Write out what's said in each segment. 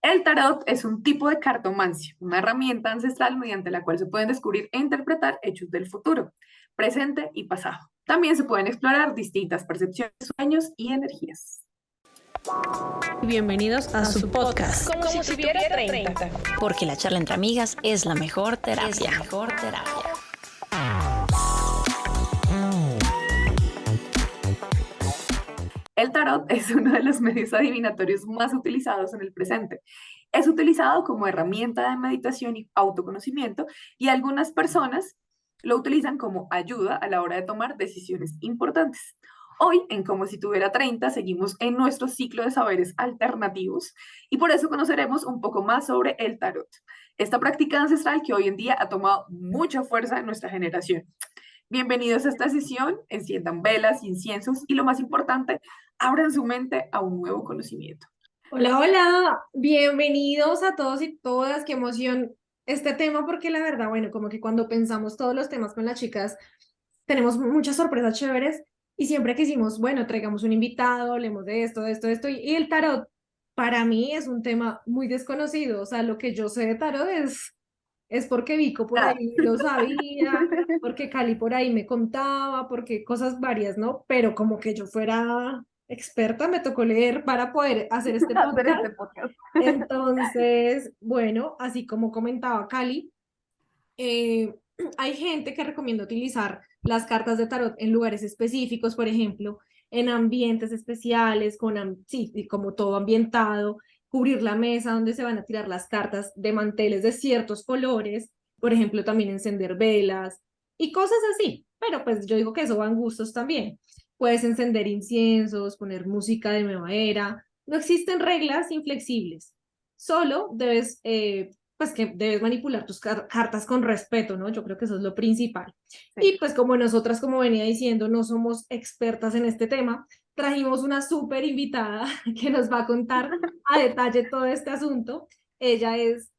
El tarot es un tipo de cartomancia, una herramienta ancestral mediante la cual se pueden descubrir e interpretar hechos del futuro, presente y pasado. También se pueden explorar distintas percepciones, sueños y energías. Bienvenidos a su podcast. Como si tuviera 30. Porque la charla entre amigas es la mejor terapia. El tarot es uno de los medios adivinatorios más utilizados en el presente. Es utilizado como herramienta de meditación y autoconocimiento y algunas personas lo utilizan como ayuda a la hora de tomar decisiones importantes. Hoy, en Como si tuviera 30, seguimos en nuestro ciclo de saberes alternativos y por eso conoceremos un poco más sobre el tarot, esta práctica ancestral que hoy en día ha tomado mucha fuerza en nuestra generación. Bienvenidos a esta sesión, enciendan velas, inciensos y lo más importante, abran su mente a un nuevo conocimiento. Hola, hola, bienvenidos a todos y todas, qué emoción este tema porque la verdad, bueno, como que cuando pensamos todos los temas con las chicas, tenemos muchas sorpresas chéveres y siempre que hicimos, bueno, traigamos un invitado, hablemos de esto, de esto, de esto y el tarot para mí es un tema muy desconocido, o sea, lo que yo sé de tarot es porque Vico por Nada. ahí lo sabía, porque Cali por ahí me contaba, porque cosas varias, ¿no? Pero como que yo fuera experta, me tocó leer para poder hacer este Hacer podcast. este podcast. Entonces, bueno, así como comentaba Cali, eh, hay gente que recomienda utilizar las cartas de tarot en lugares específicos, por ejemplo, en ambientes especiales, sí, y como todo ambientado, cubrir la mesa donde se van a tirar las cartas de manteles de ciertos colores, por ejemplo, también encender velas y cosas así. Pero pues yo digo que eso van gustos también. Puedes encender inciensos, poner música de nueva era. No existen reglas inflexibles. Solo debes pues que debes manipular tus cartas con respeto, ¿no? Yo creo que eso es lo principal. Sí. Y pues como nosotras, como venía diciendo, no somos expertas en este tema, trajimos una súper invitada que nos va a contar a detalle todo este asunto. Ella es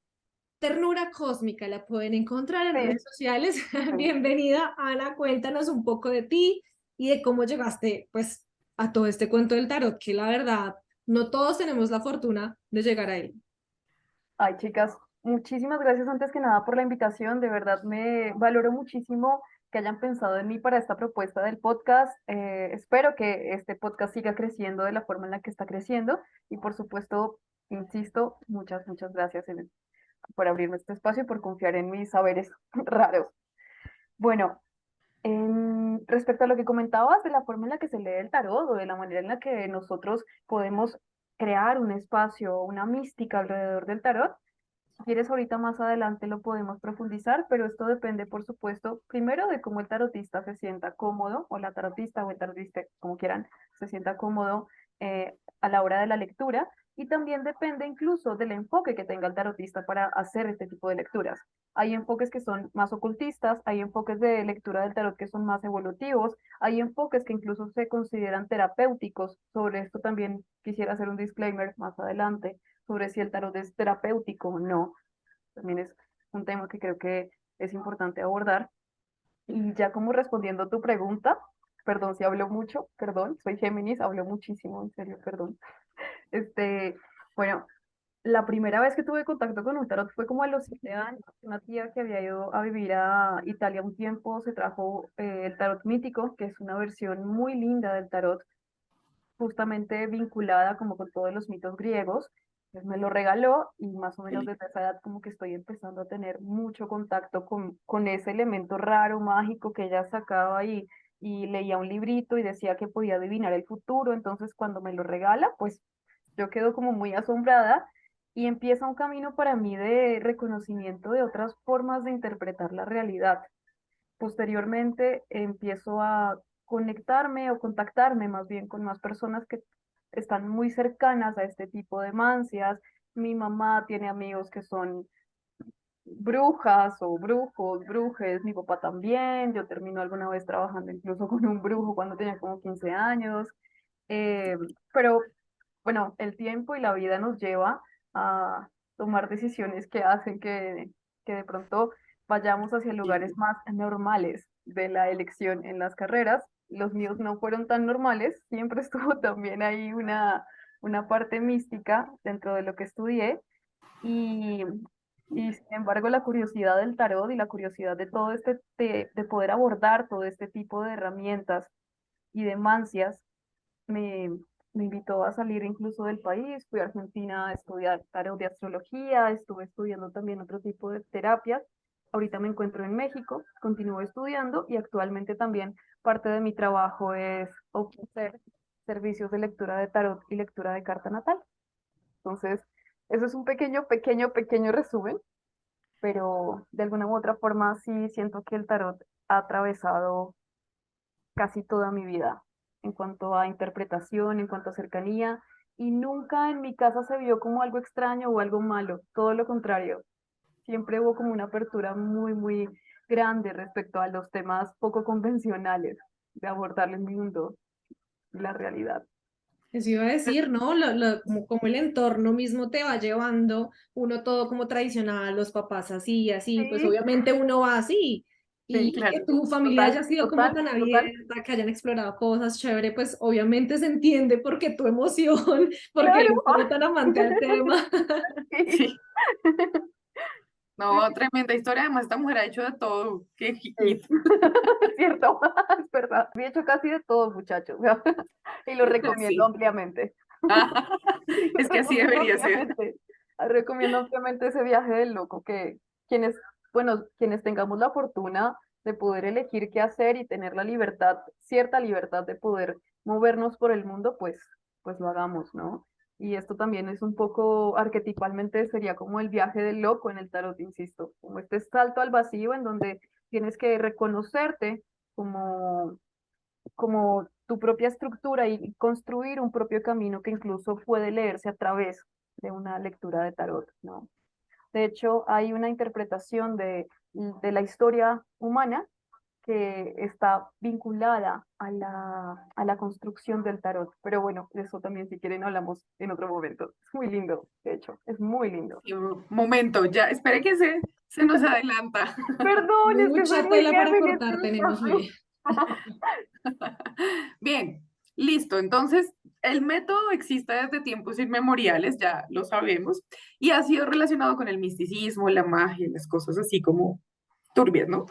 Ternura Cósmica, la pueden encontrar en Sí, redes sociales. sí. Bienvenida, Ana, cuéntanos un poco de ti y de cómo llegaste pues a todo este cuento del tarot, que la verdad, no todos tenemos la fortuna de llegar a él. Ay, chicas, muchísimas gracias antes que nada por la invitación. De verdad me valoro muchísimo que hayan pensado en mí para esta propuesta del podcast. Espero que este podcast siga creciendo de la forma en la que está creciendo. Y por supuesto, insisto, muchas gracias por abrirme este espacio y por confiar en mis saberes raros. Bueno, respecto a lo que comentabas de la forma en la que se lee el tarot o de la manera en la que nosotros podemos crear un espacio, una mística alrededor del tarot. Si quieres, ahorita más adelante lo podemos profundizar, pero esto depende, por supuesto, primero de cómo el tarotista se sienta cómodo, o la tarotista o el tarotista, como quieran, se sienta cómodo a la hora de la lectura, y también depende incluso del enfoque que tenga el tarotista para hacer este tipo de lecturas. Hay enfoques que son más ocultistas, hay enfoques de lectura del tarot que son más evolutivos, hay enfoques que incluso se consideran terapéuticos. Sobre esto también quisiera hacer un disclaimer más adelante sobre si el tarot es terapéutico o no. También es un tema que creo que es importante abordar. Y ya como respondiendo a tu pregunta, perdón si hablo mucho, perdón, soy Géminis, hablo muchísimo, en serio, perdón. Este, bueno, la primera vez que tuve contacto con un tarot fue como a los 7 años. Una tía que había ido a vivir a Italia un tiempo se trajo el tarot mítico, que es una versión muy linda del tarot, justamente vinculada como con todos los mitos griegos. Pues me lo regaló y más o menos desde esa edad como que estoy empezando a tener mucho contacto con ese elemento raro, mágico que ella sacaba y leía un librito y decía que podía adivinar el futuro. Entonces cuando me lo regala, pues yo quedo como muy asombrada y empieza un camino para mí de reconocimiento de otras formas de interpretar la realidad. Posteriormente empiezo a conectarme o contactarme más bien con más personas que están muy cercanas a este tipo de mancias. Mi mamá tiene amigos que son brujas o brujos, brujes, mi papá también. Yo termino alguna vez trabajando incluso con un brujo cuando tenía como 15 años. Eh, pero bueno, el tiempo y la vida nos lleva a tomar decisiones que hacen que de pronto vayamos hacia lugares más normales de la elección en las carreras. Los míos no fueron tan normales, siempre estuvo también ahí una parte mística dentro de lo que estudié y, y sin embargo la curiosidad del tarot y la curiosidad de todo de poder abordar todo este tipo de herramientas y de mancias me, me invitó a salir incluso del país. Fui a Argentina a estudiar tarot de astrología, estuve estudiando también otro tipo de terapias. Ahorita me encuentro en México, continúo estudiando y actualmente también parte de mi trabajo es ofrecer servicios de lectura de tarot y lectura de carta natal. Entonces, eso es un pequeño resumen, pero de alguna u otra forma sí siento que el tarot ha atravesado casi toda mi vida en cuanto a interpretación, en cuanto a cercanía, y nunca en mi casa se vio como algo extraño o algo malo, todo lo contrario. Siempre hubo como una apertura muy grande respecto a los temas poco convencionales de abordar el mundo y la realidad. Eso iba a decir, ¿no? Como el entorno mismo te va llevando, uno todo como tradicional, los papás así, así, pues Sí, obviamente uno va así. sí, Y que claro. tu familia Total, haya sido como total, tan total. abierta, que hayan explorado cosas chévere, pues obviamente se entiende por qué tu emoción, porque Claro. eres como tan amante al tema. Sí, Sí, no, tremenda historia. Además, esta mujer ha hecho de todo. Qué sí. hit. Es cierto, es verdad. He hecho casi de todo, muchachos, y lo recomiendo Sí. ampliamente. Es que así Recomiendo debería ser. ampliamente, recomiendo ampliamente ese viaje del loco, que quienes, bueno, quienes tengamos la fortuna de poder elegir qué hacer y tener la libertad, cierta libertad de poder movernos por el mundo, pues lo hagamos, ¿no? Y esto también es un poco arquetipalmente sería como el viaje del loco en el tarot, insisto, como este salto al vacío en donde tienes que reconocerte como como tu propia estructura y construir un propio camino que incluso puede leerse a través de una lectura de tarot, ¿no? De hecho, hay una interpretación de la historia humana que está vinculada a la construcción del tarot. Pero bueno, de eso también si quieren hablamos en otro momento. Es muy lindo, de hecho, es muy lindo. Y un momento, ya, espere que se nos adelanta. Perdón, es que soy Mucha muy tela para cortar Géminis. tenemos hoy. Bien, listo. Entonces, el método existe desde tiempos inmemoriales, ya lo sabemos, y ha sido relacionado con el misticismo, la magia, las cosas así como turbias, ¿no?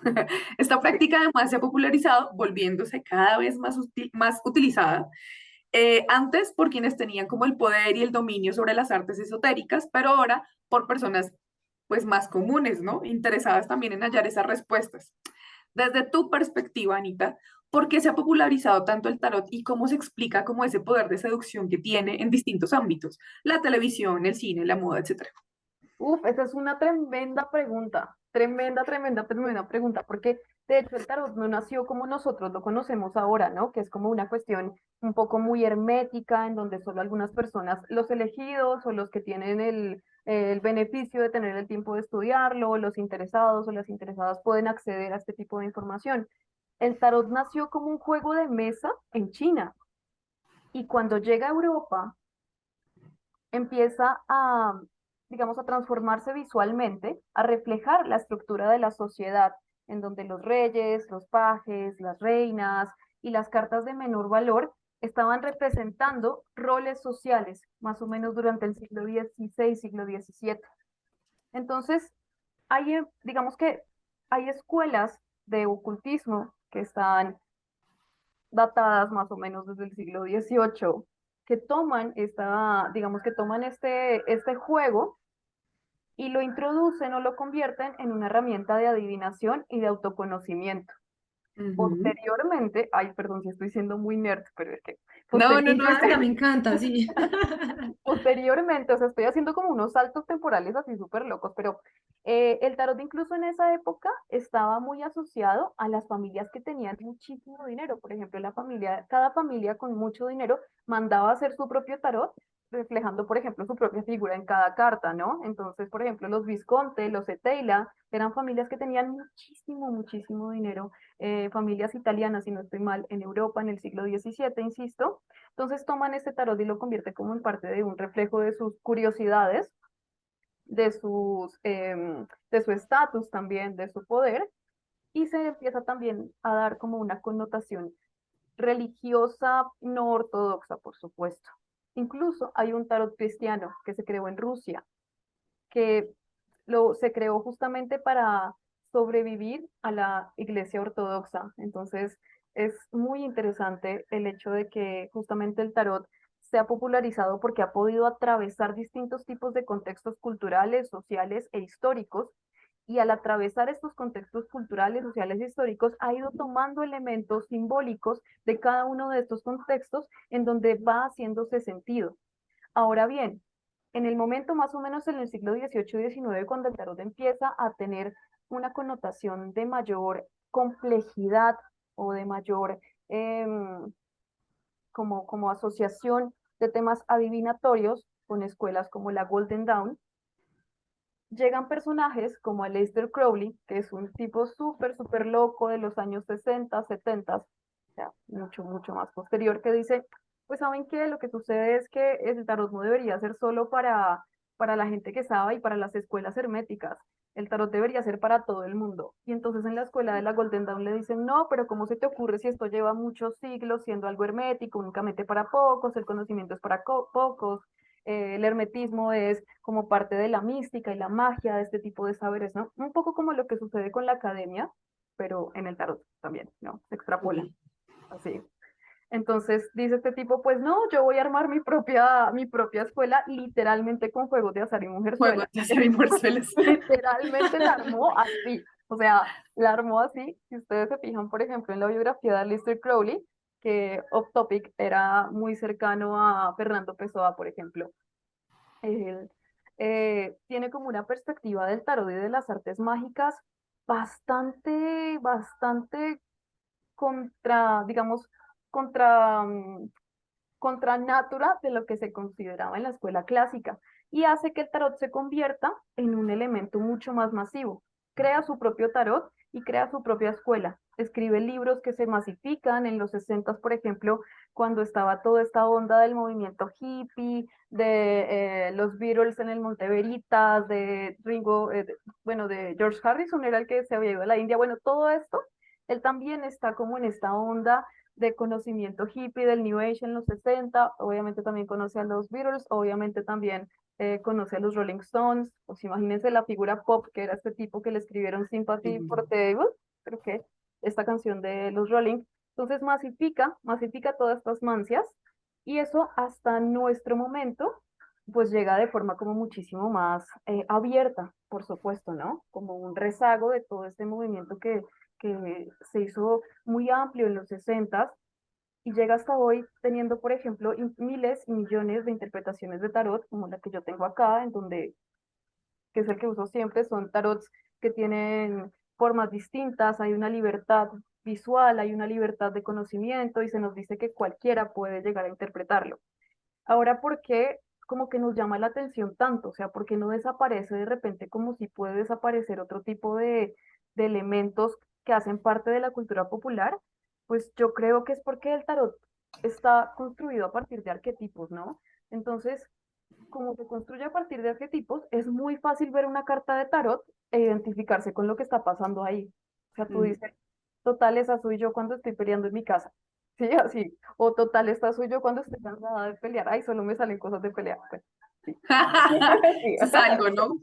Esta práctica además se ha popularizado, volviéndose cada vez más utilizada, antes por quienes tenían como el poder y el dominio sobre las artes esotéricas, pero ahora por personas pues más comunes, ¿no? Interesadas también en hallar esas respuestas. Desde tu perspectiva, Anita, ¿por qué se ha popularizado tanto el tarot y cómo se explica como ese poder de seducción que tiene en distintos ámbitos? La televisión, el cine, la moda, etcétera. Uf, esa es una tremenda pregunta, tremenda pregunta, porque de hecho el tarot no nació como nosotros lo conocemos ahora, ¿no? Que es como una cuestión un poco muy hermética, en donde solo algunas personas, los elegidos o los que tienen el beneficio de tener el tiempo de estudiarlo, los interesados o las interesadas pueden acceder a este tipo de información. El tarot nació como un juego de mesa en China y cuando llega a Europa empieza a, digamos, a transformarse visualmente, a reflejar la estructura de la sociedad, en donde los reyes, los pajes, las reinas y las cartas de menor valor estaban representando roles sociales, más o menos durante el siglo XVI, siglo XVII. Entonces, digamos que hay escuelas de ocultismo que están datadas más o menos desde el siglo XVIII, que toman digamos que toman este juego y lo introducen o lo convierten en una herramienta de adivinación y de autoconocimiento. Ujú. Posteriormente, ay, perdón si estoy siendo muy nerd, pero es que No, no, no, Me encanta, sí. posteriormente, o sea, estoy haciendo como unos saltos temporales así súper locos, pero el tarot incluso en esa época estaba muy asociado a las familias que tenían muchísimo dinero. Por ejemplo, cada familia con mucho dinero mandaba a hacer su propio tarot, reflejando, por ejemplo, su propia figura en cada carta, ¿no? Entonces, por ejemplo, los Visconti, los Eteyla, eran familias que tenían muchísimo dinero, familias italianas, si no estoy mal, en Europa en el siglo XVII, insisto. Entonces toman este tarot y lo convierte como en parte de un reflejo de sus curiosidades, de su estatus también, de su poder, y se empieza también a dar como una connotación religiosa no ortodoxa, por supuesto. Incluso hay un tarot cristiano que se creó en Rusia, que se creó justamente para sobrevivir a la Iglesia Ortodoxa. Entonces, es muy interesante el hecho de que justamente el tarot se ha popularizado porque ha podido atravesar distintos tipos de contextos culturales, sociales e históricos. Y al atravesar estos contextos culturales, sociales e históricos, ha ido tomando elementos simbólicos de cada uno de estos contextos en donde va haciéndose sentido. Ahora bien, en el momento más o menos en el siglo XVIII y XIX, cuando el tarot empieza a tener una connotación de mayor complejidad o de mayor como asociación de temas adivinatorios con escuelas como la Golden Dawn, llegan personajes como Aleister Crowley, que es un tipo súper loco de los años 60, 70, o sea, mucho más posterior, que dice, pues ¿saben qué? Lo que sucede es que el tarot no debería ser solo para la gente que sabe y para las escuelas herméticas. El tarot debería ser para todo el mundo. Y entonces en la escuela de la Golden Dawn le dicen, no, pero ¿cómo se te ocurre si esto lleva muchos siglos siendo algo hermético, únicamente para pocos, el conocimiento es para pocos? El hermetismo es como parte de la mística y la magia de este tipo de saberes, ¿no? Un poco como lo que sucede con la academia, pero en el tarot también, ¿no? Se extrapola, así. Entonces dice este tipo, pues no, yo voy a armar mi propia escuela literalmente con juegos de azar y Juego mujerzuela. de hacer inmortales. Literalmente la armó así, o sea, la armó así. Si ustedes se fijan, por ejemplo, en la biografía de Aleister Crowley, que Off Topic era muy cercano a Fernando Pessoa, por ejemplo. Él tiene como una perspectiva del tarot y de las artes mágicas bastante contra, digamos, contra, contra natura de lo que se consideraba en la escuela clásica y hace que el tarot se convierta en un elemento mucho más masivo. Crea su propio tarot y crea su propia escuela. Escribe libros que se masifican en los 60, por ejemplo, cuando estaba toda esta onda del movimiento hippie, de los Beatles en el Monte Veritas, de Ringo, bueno, de George Harrison era el que se había ido a la India. Bueno, todo esto, él también está como en esta onda de conocimiento hippie del New Age en los 60, obviamente también conoce a los Beatles, obviamente también conoce a los Rolling Stones, pues imagínense la figura pop que era este tipo que le escribieron Sympathy for the Devil, creo que esta canción de los Rolling, entonces masifica todas estas mancias y eso hasta nuestro momento pues llega de forma como muchísimo más abierta, por supuesto, ¿no? Como un rezago de todo este movimiento que se hizo muy amplio en los 60 y llega hasta hoy teniendo, por ejemplo, miles y millones de interpretaciones de tarot, como la que yo tengo acá, en donde, que es el que uso siempre, son tarots que tienen formas distintas, hay una libertad visual, hay una libertad de conocimiento y se nos dice que cualquiera puede llegar a interpretarlo. Ahora, ¿por qué como que nos llama la atención tanto? O sea, ¿por qué no desaparece de repente como si puede desaparecer otro tipo de elementos que hacen parte de la cultura popular? Pues yo creo que es porque el tarot está construido a partir de arquetipos, ¿no? Entonces, como se construye a partir de arquetipos, es muy fácil ver una carta de tarot e identificarse con lo que está pasando ahí. O sea, tú dices, total, esa soy yo cuando estoy peleando en mi casa. Sí, así. O total, esta soy yo cuando estoy cansada de pelear. Ay, solo me salen cosas de pelear. Pues, sí. Sí. Eso es algo, ¿no?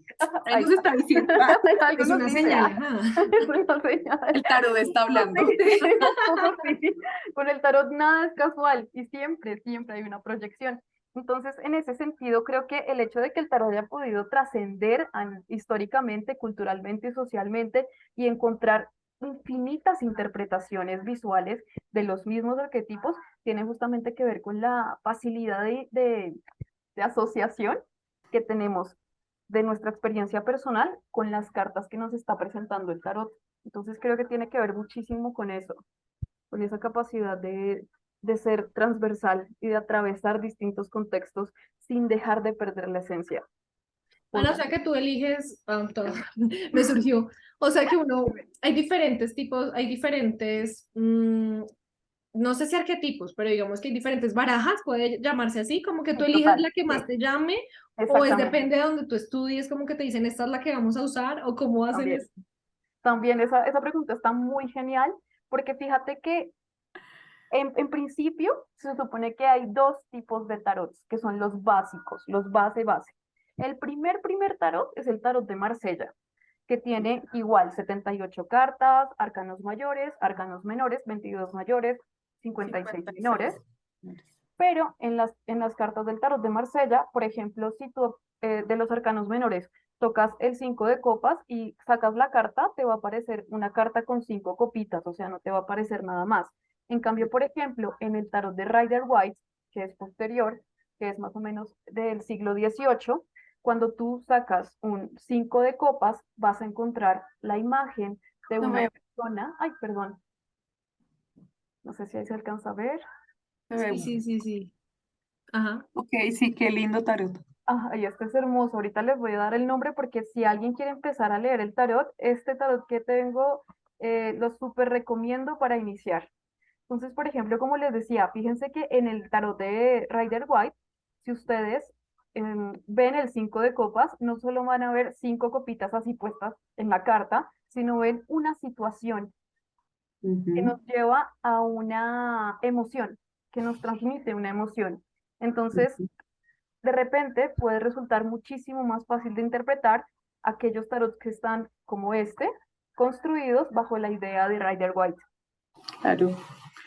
Ahí Ay, nos está diciendo. algo Es nos una dice, señal, ah, ajá. es una señal. El tarot está hablando. Sí, sí. Con el tarot nada es casual y siempre hay una proyección. Entonces, en ese sentido, creo que el hecho de que el tarot haya podido trascender históricamente, culturalmente y socialmente y encontrar infinitas interpretaciones visuales de los mismos arquetipos, tiene justamente que ver con la facilidad de asociación que tenemos de nuestra experiencia personal con las cartas que nos está presentando el tarot. Entonces creo que tiene que ver muchísimo con eso, con esa capacidad de ser transversal y de atravesar distintos contextos sin dejar de perder la esencia. Bueno, o Porque sea que tú eliges, me surgió, o sea que uno, hay diferentes tipos, hay diferentes, no sé si arquetipos, pero digamos que hay diferentes barajas, puede llamarse así, como que tú eliges total, la que más sí, te llame, o es exactamente, depende de donde tú estudies, como que te dicen esta es la que vamos a usar, o cómo hacen también esa pregunta está muy genial, porque fíjate que En principio, se supone que hay dos tipos de tarots, que son los básicos, los base. El primer tarot es el tarot de Marsella, que tiene igual 78 cartas, arcanos mayores, arcanos menores, 22 mayores, 56 menores. 56. Pero en las cartas del tarot de Marsella, por ejemplo, si tú de los arcanos menores tocas el 5 de copas y sacas la carta, te va a aparecer una carta con 5 copitas, o sea, no te va a aparecer nada más. En cambio, por ejemplo, en el tarot de Rider White, que es posterior, que es más o menos del siglo XVIII, cuando tú sacas un 5 de copas, vas a encontrar la imagen de No una me, persona. Ay, perdón, no sé si ahí se alcanza a ver. me Sí, ve- sí, sí, sí. Ajá. Ok, sí, qué lindo tarot. Ay, este es hermoso. Ahorita les voy a dar el nombre porque si alguien quiere empezar a leer el tarot, este tarot que tengo lo súper recomiendo para iniciar. Entonces, por ejemplo, como les decía, fíjense que en el tarot de Rider White, si ustedes ven el 5 de copas, no solo van a ver 5 copitas así puestas en la carta, sino ven una situación que Ujú, nos lleva a una emoción, que nos transmite una emoción. Entonces, ujú. de repente puede resultar muchísimo más fácil de interpretar aquellos tarots que están como este, construidos bajo la idea de Rider White. Claro.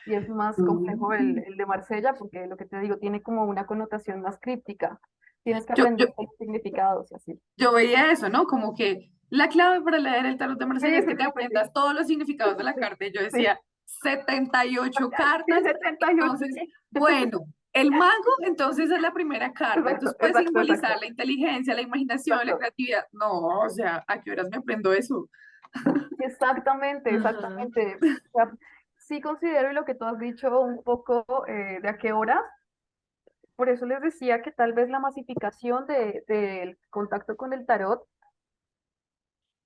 Y es más complejo Mm. el de Marsella porque lo que te digo tiene como una connotación más críptica. Tienes que Yo, yo, aprender los significados y así. yo veía eso, ¿no? Como que la clave para leer el tarot de Sí, Marsella es sí, que te sí, sí, aprendas todos los significados de la sí, carta. Y yo sí. decía, 78 Sí, cartas. 78. Entonces, bueno, el mago, entonces es la primera carta. Exacto, Entonces puede exacto, exacto, simbolizar la inteligencia, la imaginación, la exacto. creatividad. No, o sea, ¿a qué horas me aprendo eso? Exactamente, Ajá. exactamente. O sea, sí considero y lo que tú has dicho un poco de a qué hora. Por eso les decía que tal vez la masificación del contacto con el tarot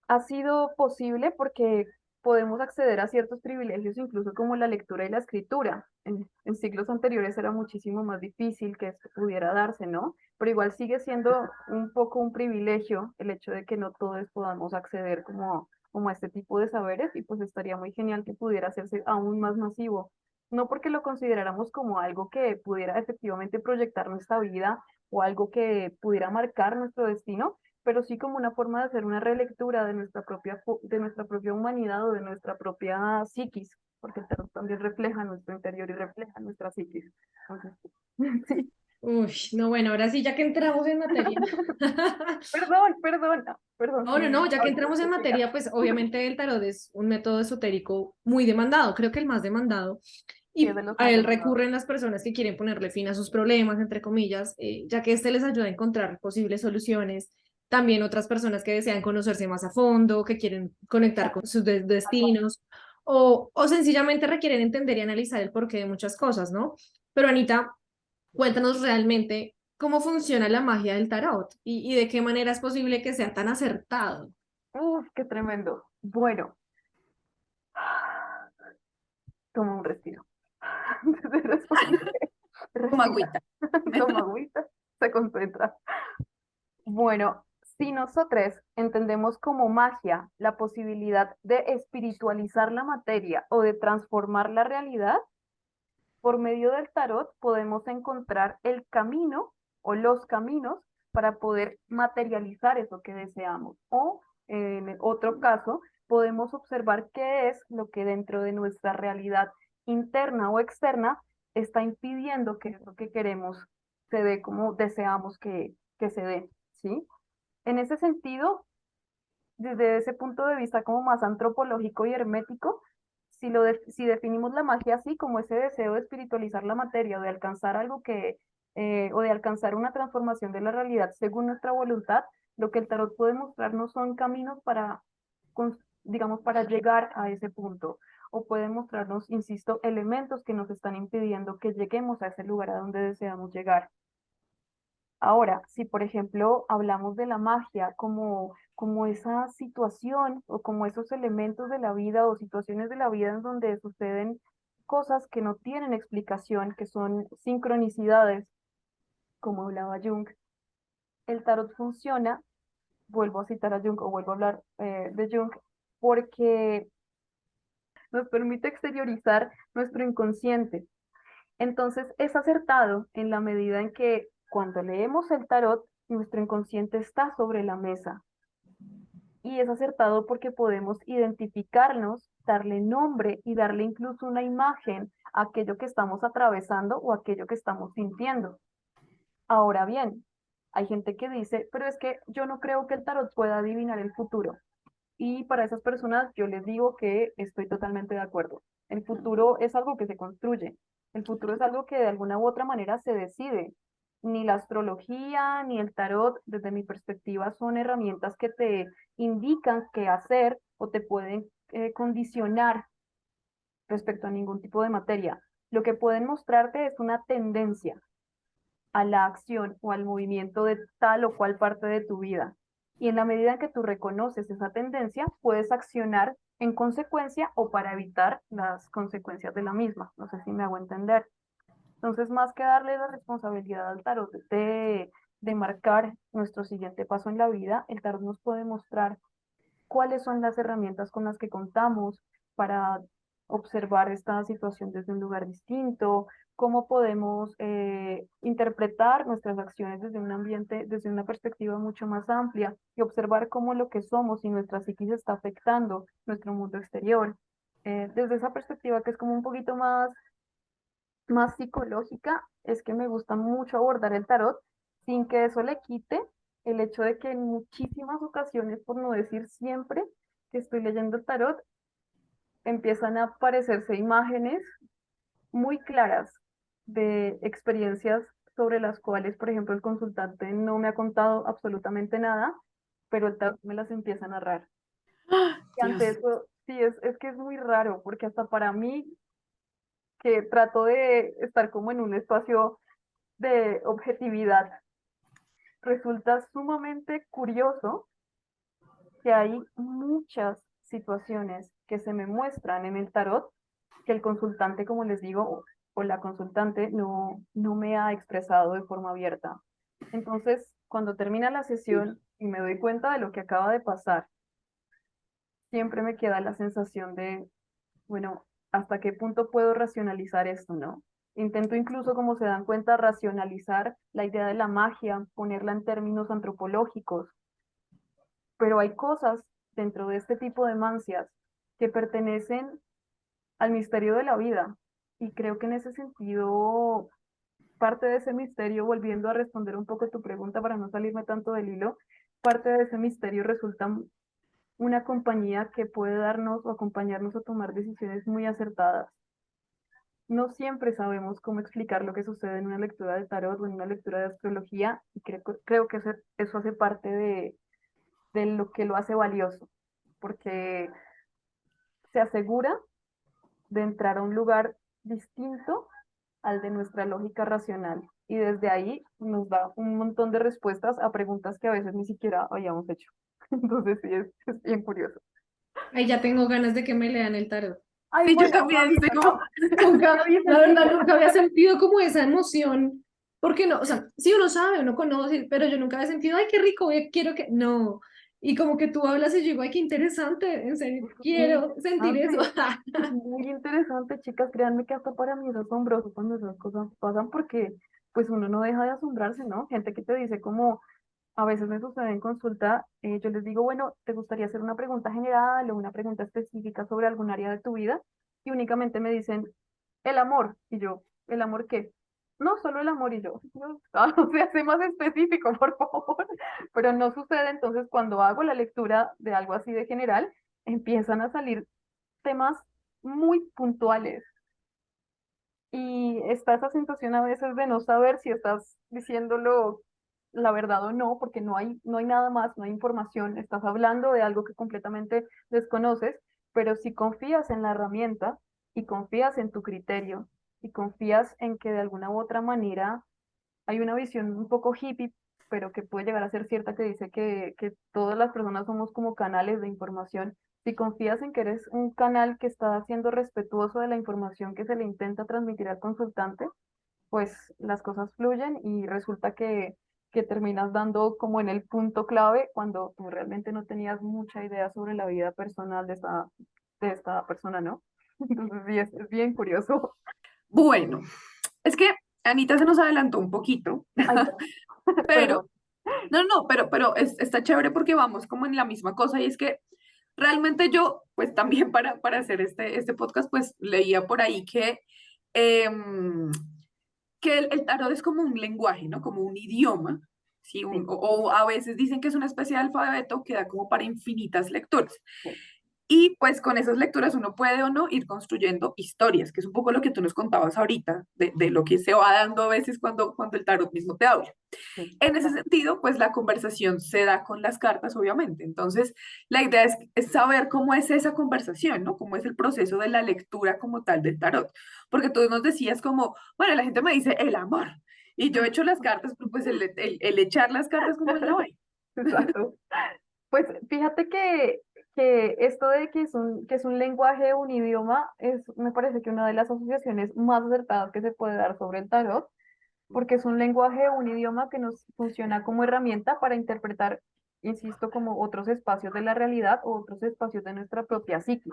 ha sido posible porque podemos acceder a ciertos privilegios, incluso como la lectura y la escritura. En siglos anteriores era muchísimo más difícil que esto pudiera darse, ¿no? Pero igual sigue siendo un poco un privilegio el hecho de que no todos podamos acceder como a este tipo de saberes y pues estaría muy genial que pudiera hacerse aún más masivo. No porque lo consideráramos como algo que pudiera efectivamente proyectar nuestra vida o algo que pudiera marcar nuestro destino, pero sí como una forma de hacer una relectura de nuestra propia humanidad o de nuestra propia psiquis, porque el tarot también refleja nuestro interior y refleja nuestra psiquis. Entonces, sí. Uy, no, bueno, ahora sí, ya que entramos en materia. Perdón, No, no, sí, no, ya que entramos en materia, pues obviamente el tarot es un método esotérico muy demandado, creo que el más demandado, sí, es de y los a más él demandados. recurren las personas que quieren ponerle fin a sus problemas, entre comillas, ya que este les ayuda a encontrar posibles soluciones. También otras personas que desean conocerse más a fondo, que quieren conectar con sus destinos, o sencillamente requieren entender y analizar el porqué de muchas cosas, ¿no? Pero Anita, cuéntanos realmente cómo funciona la magia del tarot y de qué manera es posible que sea tan acertado. Uf, qué tremendo. Bueno, toma un respiro. Antes de responder, Toma respira, agüita. toma agüita, se concentra. Bueno, si nosotros entendemos como magia la posibilidad de espiritualizar la materia o de transformar la realidad, por medio del tarot podemos encontrar el camino o los caminos para poder materializar eso que deseamos. O en otro caso, podemos observar qué es lo que dentro de nuestra realidad interna o externa está impidiendo que lo que queremos se dé como deseamos que se dé, ¿sí? En ese sentido, desde ese punto de vista como más antropológico y hermético, si definimos la magia así como ese deseo de espiritualizar la materia o de alcanzar algo o de alcanzar una transformación de la realidad según nuestra voluntad, lo que el tarot puede mostrarnos son caminos digamos, para llegar a ese punto. O puede mostrarnos, insisto, elementos que nos están impidiendo que lleguemos a ese lugar a donde deseamos llegar. Ahora, si por ejemplo hablamos de la magia como esa situación o como esos elementos de la vida o situaciones de la vida en donde suceden cosas que no tienen explicación, que son sincronicidades, como hablaba Jung, el tarot funciona, vuelvo a citar a Jung o vuelvo a hablar de Jung, porque nos permite exteriorizar nuestro inconsciente. Entonces, es acertado en la medida en que cuando leemos el tarot, nuestro inconsciente está sobre la mesa. Y es acertado porque podemos identificarnos, darle nombre y darle incluso una imagen a aquello que estamos atravesando o aquello que estamos sintiendo. Ahora bien, hay gente que dice, pero es que yo no creo que el tarot pueda adivinar el futuro. Y para esas personas yo les digo que estoy totalmente de acuerdo. El futuro es algo que se construye. El futuro es algo que de alguna u otra manera se decide. Ni la astrología ni el tarot, desde mi perspectiva, son herramientas que te indican qué hacer o te pueden condicionar respecto a ningún tipo de materia. Lo que pueden mostrarte es una tendencia a la acción o al movimiento de tal o cual parte de tu vida. Y en la medida en que tú reconoces esa tendencia, puedes accionar en consecuencia o para evitar las consecuencias de la misma. No sé si me hago entender. Entonces, más que darle la responsabilidad al tarot de marcar nuestro siguiente paso en la vida, el tarot nos puede mostrar cuáles son las herramientas con las que contamos para observar esta situación desde un lugar distinto, cómo podemos interpretar nuestras acciones desde un ambiente, desde una perspectiva mucho más amplia y observar cómo lo que somos y nuestra psiquis está afectando nuestro mundo exterior. Desde esa perspectiva que es como un poquito más psicológica, es que me gusta mucho abordar el tarot sin que eso le quite el hecho de que en muchísimas ocasiones, por no decir siempre, que estoy leyendo el tarot, empiezan a aparecerse imágenes muy claras de experiencias sobre las cuales, por ejemplo, el consultante no me ha contado absolutamente nada, pero el tarot me las empieza a narrar. Y ante Dios. eso, sí, es que es muy raro, porque hasta para mí, que trato de estar como en un espacio de objetividad, resulta sumamente curioso que hay muchas situaciones que se me muestran en el tarot que el consultante, como les digo, o la consultante no me ha expresado de forma abierta. Entonces, cuando termina la sesión y me doy cuenta de lo que acaba de pasar, siempre me queda la sensación de, bueno, ¿hasta qué punto puedo racionalizar esto, no? Intento incluso, como se dan cuenta, racionalizar la idea de la magia, ponerla en términos antropológicos, pero hay cosas dentro de este tipo de mancias que pertenecen al misterio de la vida. Y creo que en ese sentido, parte de ese misterio, volviendo a responder un poco tu pregunta para no salirme tanto del hilo, parte de ese misterio resulta una compañía que puede darnos o acompañarnos a tomar decisiones muy acertadas. No siempre sabemos cómo explicar lo que sucede en una lectura de tarot o en una lectura de astrología, y creo que eso hace parte de lo que lo hace valioso, porque se asegura de entrar a un lugar distinto al de nuestra lógica racional. Y desde ahí nos da un montón de respuestas a preguntas que a veces ni siquiera habíamos hecho. Entonces sí, es bien curioso. Ahí ya tengo ganas de que me lean el tarot. Ay, Sí, yo bueno, también estoy como, Nunca, no había la verdad, sentido. nunca había sentido como esa emoción, porque no, o sea, sí uno sabe, uno conoce, pero yo nunca había sentido, ay, qué rico, quiero que, no, y como que tú hablas y yo digo, ay, qué interesante, en serio, Muy quiero sentir eso. interesante, es muy interesante, chicas. Créanme que hasta para mí es asombroso cuando esas cosas pasan porque pues uno no deja de asombrarse, ¿no? Gente que te dice como, a veces me sucede en consulta, yo les digo, bueno, ¿te gustaría hacer una pregunta general o una pregunta específica sobre algún área de tu vida? Y únicamente me dicen, el amor. Y yo, ¿el amor qué? No, solo el amor. Y yo, no, o sea, sé más específico, por favor. Pero no sucede. Entonces, cuando hago la lectura de algo así de general, empiezan a salir temas muy puntuales. Y está esa sensación a veces de no saber si estás diciéndolo la verdad o no, porque no hay nada más, no hay información, estás hablando de algo que completamente desconoces, pero si confías en la herramienta y confías en tu criterio y confías en que de alguna u otra manera hay una visión un poco hippie, pero que puede llegar a ser cierta, que dice que todas las personas somos como canales de información. Si confías en que eres un canal que está siendo respetuoso de la información que se le intenta transmitir al consultante, pues las cosas fluyen y resulta que terminas dando como en el punto clave cuando tú realmente no tenías mucha idea sobre la vida personal de esta persona, ¿no? Entonces sí, es bien curioso. Bueno, es que Anita se nos adelantó un poquito, Ay, pero, perdón. no, pero está chévere porque vamos como en la misma cosa y es que realmente yo, pues también para hacer este podcast, pues leía por ahí em, que el tarot es como un lenguaje, ¿no? Como un idioma, ¿sí? Sí, O a veces dicen que es una especie de alfabeto que da como para infinitas lecturas. sí. Y pues con esas lecturas uno puede o no ir construyendo historias, que es un poco lo que tú nos contabas ahorita, de lo que se va dando a veces cuando el tarot mismo te habla. Sí, En ese claro. sentido, pues la conversación se da con las cartas, obviamente. Entonces, la idea es saber cómo es esa conversación, ¿no? Cómo es el proceso de la lectura como tal del tarot. Porque tú nos decías como, bueno, la gente me dice el amor. Y yo echo las cartas, pero pues el echar las cartas como es la vaina. Exacto. Pues fíjate que esto de que es un lenguaje, un idioma, me parece que una de las asociaciones más acertadas que se puede dar sobre el tarot, porque es un lenguaje, un idioma que nos funciona como herramienta para interpretar, insisto, como otros espacios de la realidad o otros espacios de nuestra propia psiquis.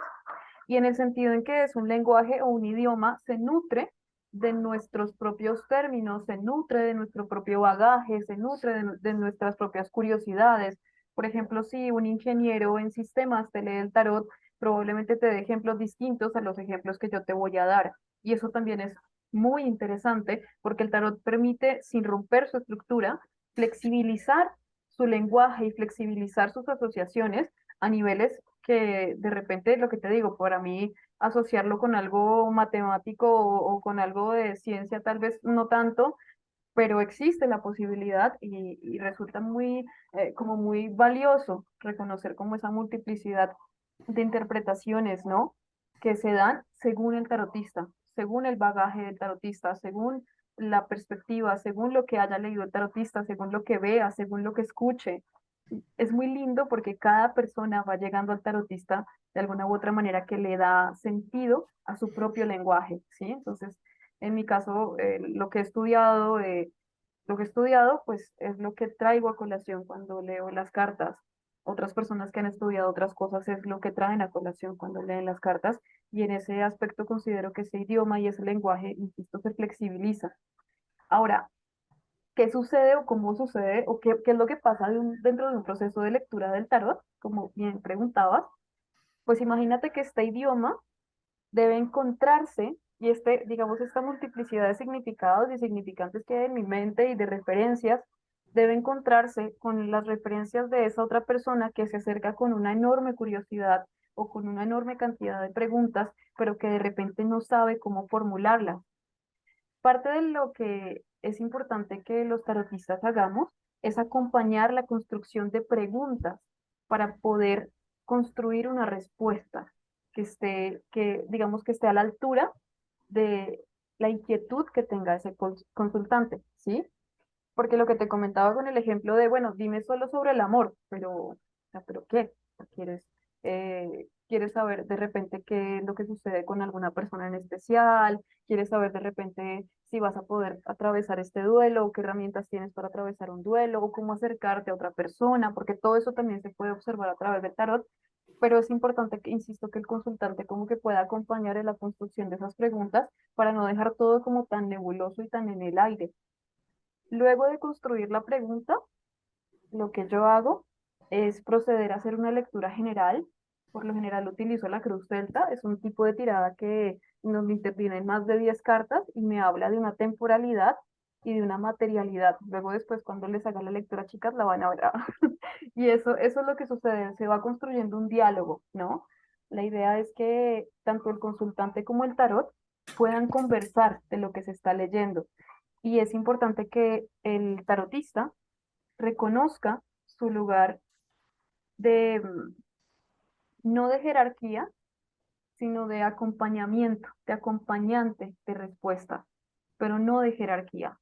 Y en el sentido en que es un lenguaje o un idioma, se nutre de nuestros propios términos, se nutre de nuestro propio bagaje, se nutre de nuestras propias curiosidades. Por ejemplo, si un ingeniero en sistemas te lee el tarot, probablemente te dé ejemplos distintos a los ejemplos que yo te voy a dar. Y eso también es muy interesante porque el tarot permite, sin romper su estructura, flexibilizar su lenguaje y flexibilizar sus asociaciones a niveles que de repente, lo que te digo, para mí asociarlo con algo matemático o con algo de ciencia, tal vez no tanto, pero existe la posibilidad y resulta muy, como muy valioso reconocer como esa multiplicidad de interpretaciones, ¿no? Que se dan según el tarotista, según el bagaje del tarotista, según la perspectiva, según lo que haya leído el tarotista, según lo que vea, según lo que escuche. Es muy lindo porque cada persona va llegando al tarotista de alguna u otra manera que le da sentido a su propio lenguaje, ¿sí? Entonces, en mi caso, lo que he estudiado, pues es lo que traigo a colación cuando leo las cartas. Otras personas que han estudiado otras cosas es lo que traen a colación cuando leen las cartas y en ese aspecto considero que ese idioma y ese lenguaje, insisto, se flexibiliza. Ahora, ¿qué sucede o cómo sucede o qué es lo que pasa dentro de un proceso de lectura del tarot? Como bien preguntabas, pues imagínate que este idioma debe encontrarse y digamos, esta multiplicidad de significados y significantes que hay en mi mente y de referencias debe encontrarse con las referencias de esa otra persona que se acerca con una enorme curiosidad o con una enorme cantidad de preguntas, pero que de repente no sabe cómo formularlas. Parte de lo que es importante que los tarotistas hagamos es acompañar la construcción de preguntas para poder construir una respuesta que digamos que esté a la altura de la inquietud que tenga ese consultante, ¿sí? Porque lo que te comentaba con el ejemplo de, bueno, dime solo sobre el amor, pero, o sea, ¿pero qué? ¿Quieres saber de repente qué es lo que sucede con alguna persona en especial? ¿Quieres saber de repente si vas a poder atravesar este duelo o qué herramientas tienes para atravesar un duelo o cómo acercarte a otra persona? Porque todo eso también se puede observar a través del tarot, pero es importante que, insisto, que el consultante como que pueda acompañar en la construcción de esas preguntas para no dejar todo como tan nebuloso y tan en el aire. Luego de construir la pregunta, lo que yo hago es proceder a hacer una lectura general. Por lo general utilizo la cruz celta, es un tipo de tirada que nos interviene más de 10 cartas y me habla de una temporalidad y de una materialidad. Luego después cuando les haga la lectura, chicas, la van a ver. Y eso es lo que sucede, se va construyendo un diálogo, ¿no? La idea es que tanto el consultante como el tarot puedan conversar de lo que se está leyendo. Y es importante que el tarotista reconozca su lugar de no de jerarquía, sino de acompañamiento, de acompañante de respuesta, pero no de jerarquía,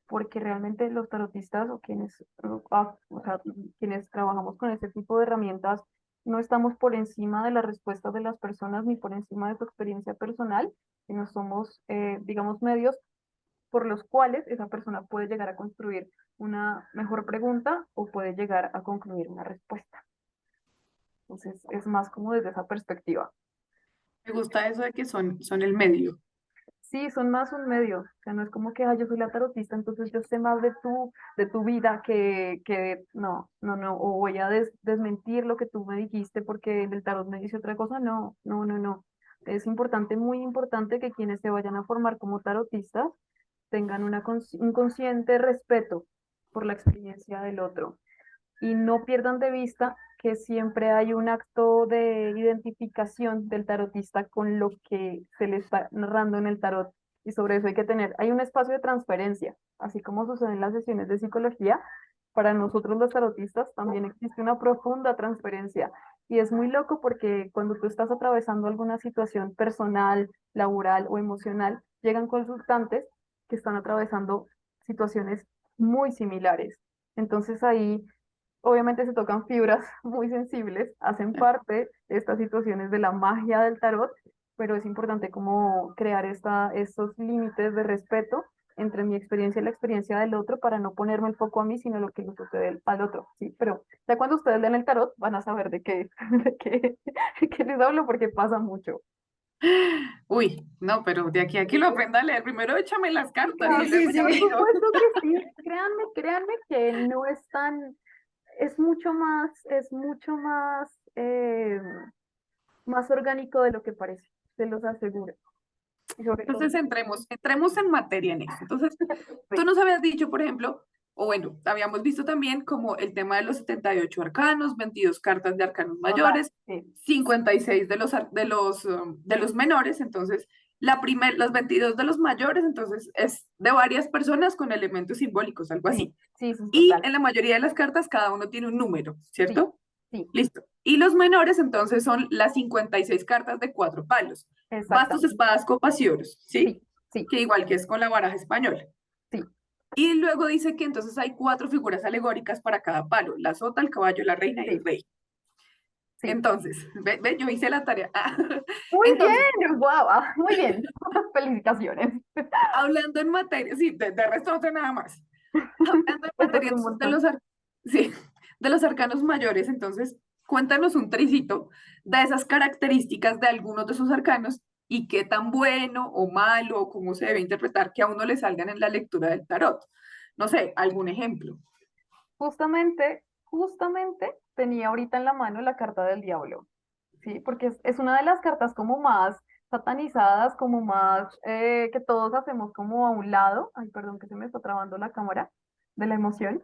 porque realmente los tarotistas o o sea, quienes trabajamos con este tipo de herramientas no estamos por encima de las respuestas de las personas ni por encima de su experiencia personal, sino somos, digamos, medios por los cuales esa persona puede llegar a construir una mejor pregunta o puede llegar a concluir una respuesta. Entonces, es más como desde esa perspectiva. Me gusta eso de que son el medio. Sí, son más un medio, o sea, no es como que, yo soy la tarotista, entonces yo sé más de tu vida no, no, no, o voy a desmentir lo que tú me dijiste porque el tarot me dice otra cosa, no, no, no, no. Es importante, muy importante que quienes se vayan a formar como tarotistas tengan un consciente respeto por la experiencia del otro y no pierdan de vista que siempre hay un acto de identificación del tarotista con lo que se le está narrando en el tarot. Y sobre eso hay un espacio de transferencia, así como sucede en las sesiones de psicología. Para nosotros los tarotistas también existe una profunda transferencia. Y es muy loco porque cuando tú estás atravesando alguna situación personal, laboral o emocional, llegan consultantes que están atravesando situaciones muy similares. Entonces ahí obviamente se tocan fibras muy sensibles, hacen parte de estas situaciones de la magia del tarot, pero es importante como crear estos límites de respeto entre mi experiencia y la experiencia del otro para no ponerme el foco a mí, sino lo que le sucede al otro, ¿sí? Pero ya cuando ustedes leen el tarot van a saber de qué les hablo porque pasa mucho. Uy, no, pero de aquí a que lo aprenda a leer, primero échame las cartas Sí, y sí, luego ya sí. Por miro. supuesto que sí, créanme que no es tan, es mucho más, más orgánico de lo que parece, se los aseguro. Y sobre todo, Entonces entremos en materia en eso. Entonces, tú sí, nos habías dicho, por ejemplo, o bueno, habíamos visto también como el tema de los 78 arcanos, 22 cartas de arcanos total, mayores, sí, 56 de los menores, entonces los 22 de los mayores, entonces es de varias personas con elementos simbólicos, algo sí, así. sí, sí, Y total, en la mayoría de las cartas cada uno tiene un número, sí, ¿cierto? sí, Listo. Y los menores entonces son las 56 cartas de cuatro palos. Bastos, exactamente, espadas, copas y oros, ¿sí? sí, sí, Que igual que es con la baraja española. sí, Y luego dice que entonces hay cuatro figuras alegóricas para cada palo, la sota, el caballo, la reina y el sí, rey. sí. Entonces, yo hice la tarea. Muy Entonces, bien, guau, muy bien, felicitaciones. hablando en materia, sí, de resto no sé nada más. Hablando en Eso es materia un entonces, montón. sí, de los arcanos mayores, entonces cuéntanos un tricito de esas características de algunos de esos arcanos y qué tan bueno o malo o cómo se debe interpretar que a uno le salgan en la lectura del tarot. No sé, algún ejemplo. Justamente tenía ahorita en la mano la carta del diablo, ¿sí? Porque es una de las cartas como más satanizadas, como más que todos hacemos como a un lado. Ay, perdón, que se me está trabando la cámara de la emoción.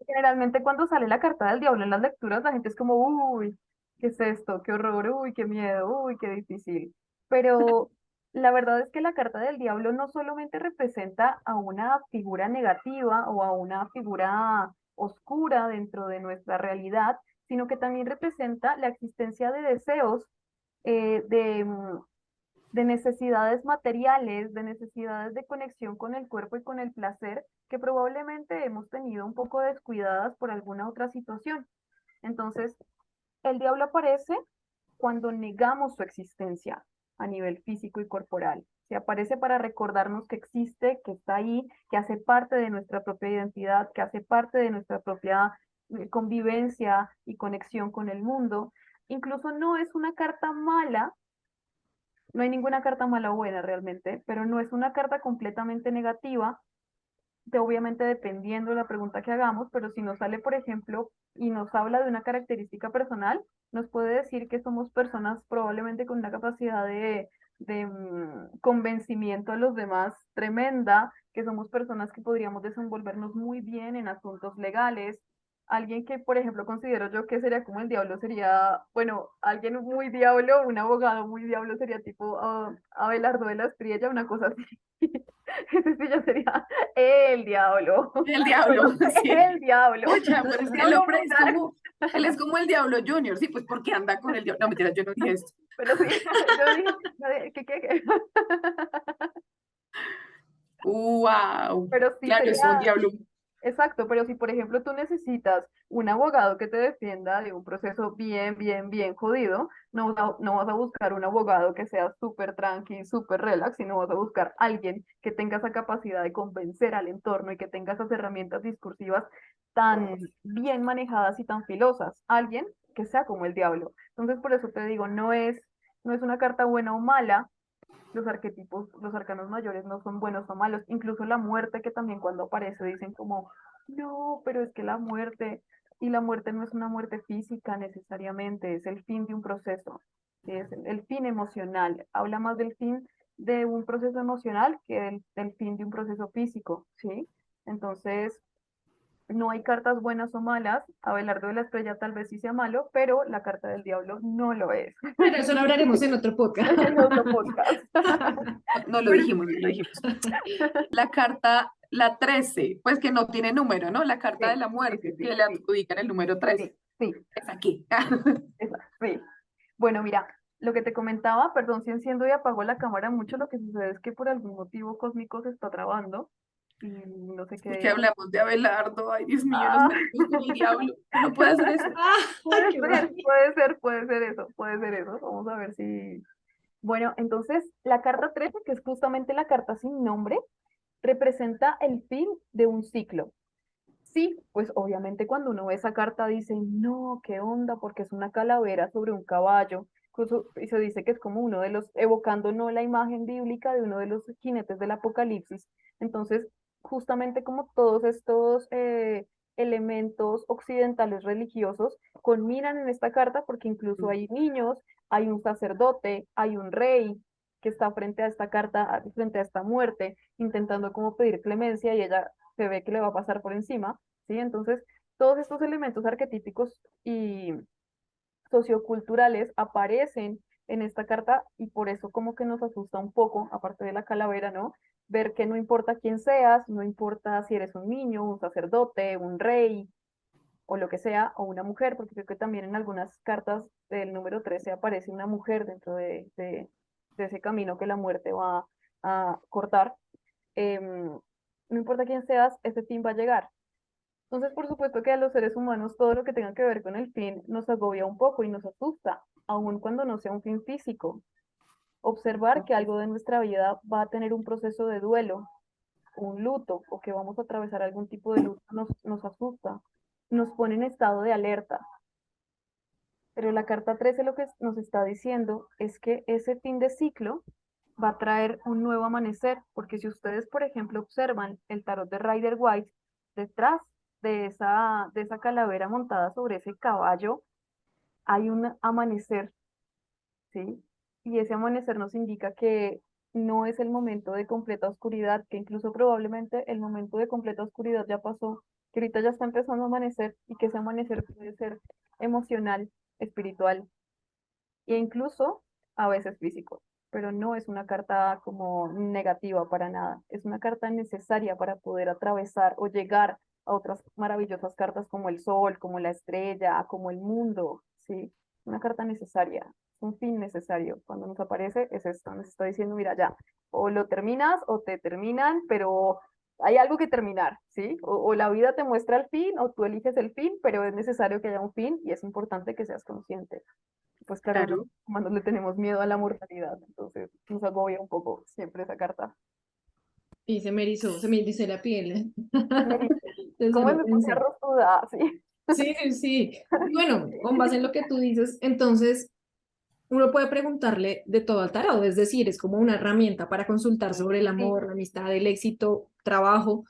Generalmente cuando sale la carta del diablo en las lecturas, la gente es como, uy, ¿qué es esto? ¡Qué horror! ¡Uy, qué miedo! ¡Uy, qué difícil! Pero la verdad es que la carta del diablo no solamente representa a una figura negativa o a una figura oscura dentro de nuestra realidad, sino que también representa la existencia de deseos, eh, de, mm, de necesidades materiales, de necesidades de conexión con el cuerpo y con el placer, que probablemente hemos tenido un poco descuidadas por alguna otra situación. Entonces, el diablo aparece cuando negamos su existencia a nivel físico y corporal. Se aparece para recordarnos que existe, que está ahí, que hace parte de nuestra propia identidad, que hace parte de nuestra propia convivencia y conexión con el mundo. Incluso no es una carta mala, no hay ninguna carta mala o buena realmente, pero no es una carta completamente negativa, obviamente dependiendo de la pregunta que hagamos, pero si nos sale, por ejemplo, y nos habla de una característica personal, nos puede decir que somos personas probablemente con una capacidad de convencimiento a los demás tremenda, que somos personas que podríamos desenvolvernos muy bien en asuntos legales. Alguien que, por ejemplo, considero yo que sería como el diablo sería, bueno, alguien muy diablo, un abogado muy diablo sería tipo Abelardo de la Estrella, una cosa así. Ese sí ya sería el diablo. El diablo, Bueno, sí. el diablo. Pucha, pero es que el Diablo hombre es brutal. como, él es como el diablo Junior, sí, pues porque anda con el diablo. No, mentira, yo no dije esto. Pero sí, ¿qué? Wow, Pero sí claro, es un sería, diablo. exacto, pero si por ejemplo tú necesitas un abogado que te defienda de un proceso bien jodido, no vas a buscar un abogado que sea súper tranqui, súper relax, sino vas a buscar alguien que tenga esa capacidad de convencer al entorno y que tenga esas herramientas discursivas tan bien manejadas y tan filosas. Alguien que sea como el diablo. Entonces, por eso te digo, no es No es una carta buena o mala. Los arquetipos, los arcanos mayores no son buenos o malos. Incluso la muerte, que también cuando aparece dicen como, no, pero es que la muerte, y la muerte no es una muerte física necesariamente, es el fin de un proceso, ¿sí? Es el fin emocional. Habla más del fin de un proceso emocional que del fin de un proceso físico, ¿sí? Entonces, no hay cartas buenas o malas. Abelardo de la Estrella tal vez sí sea malo, pero la carta del diablo no lo es. Pero eso lo hablaremos en otro podcast. En otro podcast. No lo dijimos, no lo dijimos. La carta, la 13 pues que no tiene número, ¿no? La carta de Sí, la sí, muerte, sí, que sí, le sí, adjudican el número 13. sí, sí, Es aquí. sí. Bueno, mira, lo que te comentaba, perdón si enciendo y apago la cámara mucho, lo que sucede es que por algún motivo cósmico se está trabando y no sé Porque qué. hablamos de Abelardo, ay Dios mío, nos Ah, metimos con el diablo. No puede hacer eso. Ah, qué mal. puede ser eso. Vamos a ver si. Bueno, entonces la carta 13, que es justamente la carta sin nombre, representa el fin de un ciclo. Sí, pues obviamente cuando uno ve esa carta dice, no, qué onda, porque es una calavera sobre un caballo. Incluso, y se dice que es como uno de los, evocando no la imagen bíblica de uno de los jinetes del Apocalipsis. Entonces, justamente como todos estos elementos occidentales religiosos culminan en esta carta, porque incluso hay niños, hay un sacerdote, hay un rey que está frente a esta carta, frente a esta muerte, intentando como pedir clemencia y ella se ve que le va a pasar por encima, ¿sí? Entonces, todos estos elementos arquetípicos y socioculturales aparecen en esta carta y por eso como que nos asusta un poco, aparte de la calavera, ¿no? Ver que no importa quién seas, no importa si eres un niño, un sacerdote, un rey o lo que sea, o una mujer, porque creo que también en algunas cartas del número 13 aparece una mujer dentro de ese camino que la muerte va a cortar. No importa quién seas, ese fin va a llegar. Entonces, por supuesto que a los seres humanos todo lo que tenga que ver con el fin nos agobia un poco y nos asusta, aun cuando no sea un fin físico. Observar que algo de nuestra vida va a tener un proceso de duelo, un luto, o que vamos a atravesar algún tipo de luto nos asusta, nos pone en estado de alerta. Pero la carta 13 lo que nos está diciendo es que ese fin de ciclo va a traer un nuevo amanecer, porque si ustedes, por ejemplo, observan el tarot de Rider White, detrás de esa calavera montada sobre ese caballo, hay un amanecer, ¿sí? Y ese amanecer nos indica que no es el momento de completa oscuridad, que incluso probablemente el momento de completa oscuridad ya pasó, que ahorita ya está empezando a amanecer y que ese amanecer puede ser emocional, espiritual e incluso a veces físico, pero no es una carta como negativa para nada, es una carta necesaria para poder atravesar o llegar a otras maravillosas cartas como el sol, como la estrella, como el mundo, ¿sí? Una carta necesaria, es un fin necesario. Cuando nos aparece es esto, nos está diciendo, mira, ya, o lo terminas o te terminan, pero hay algo que terminar, ¿sí? O la vida te muestra el fin o tú eliges el fin, pero es necesario que haya un fin y es importante que seas consciente. Pues claro, los Claro. humanos le tenemos miedo a la mortalidad, entonces nos agobia un poco siempre esa carta. Y se me erizó la piel Me dice, de ¿cómo solo me puse pensar. rotuda? Sí. Sí, sí, sí. Bueno, con base en lo que tú dices, entonces uno puede preguntarle de todo al tarot, es decir, es como una herramienta para consultar sobre el Sí, amor, la amistad, el éxito, trabajo,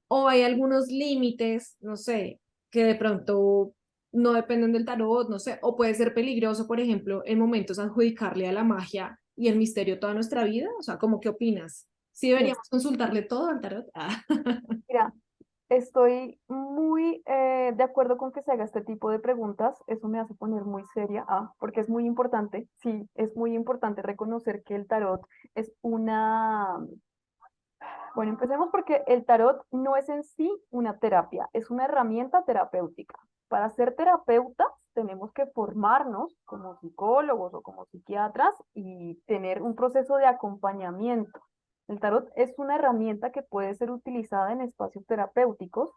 o hay algunos límites, no sé, que de pronto no dependen del tarot, no sé, o puede ser peligroso, por ejemplo, en momentos adjudicarle a la magia y el misterio toda nuestra vida, o sea, ¿cómo qué opinas? ¿Sí sí. deberíamos consultarle todo al tarot? Ah. Mira, estoy muy de acuerdo con que se haga este tipo de preguntas. Eso me hace poner muy seria, porque es muy importante, sí, es muy importante reconocer que el tarot es una. Bueno, empecemos porque el tarot no es en sí una terapia, es una herramienta terapéutica. Para ser terapeutas tenemos que formarnos como psicólogos o como psiquiatras y tener un proceso de acompañamiento. El tarot es una herramienta que puede ser utilizada en espacios terapéuticos.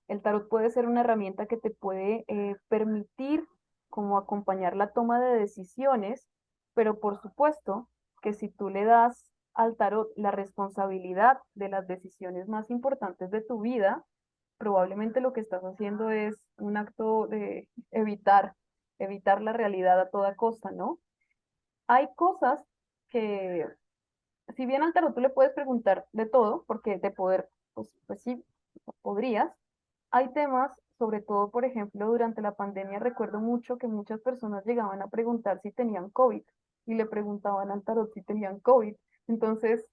El tarot puede ser una herramienta que te puede permitir como acompañar la toma de decisiones, pero por supuesto que si tú le das al tarot la responsabilidad de las decisiones más importantes de tu vida, probablemente lo que estás haciendo es un acto de evitar la realidad a toda costa, ¿no? hay cosas que, si bien al tarot tú le puedes preguntar de todo, porque de poder, pues sí, podrías, hay temas, sobre todo, por ejemplo, durante la pandemia, recuerdo mucho que muchas personas llegaban a preguntar si tenían COVID y le preguntaban al tarot si tenían COVID. Entonces,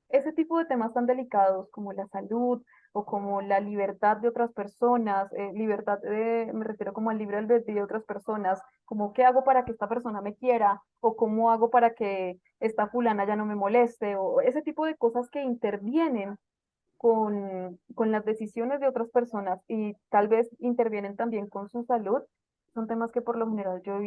ese tipo de temas tan delicados como la salud o como la libertad de otras personas, libertad me refiero como al libre albedrío de otras personas, como qué hago para que esta persona me quiera o cómo hago para que esta fulana ya no me moleste o ese tipo de cosas que intervienen con las decisiones de otras personas y tal vez intervienen también con su salud, son temas que por lo general yo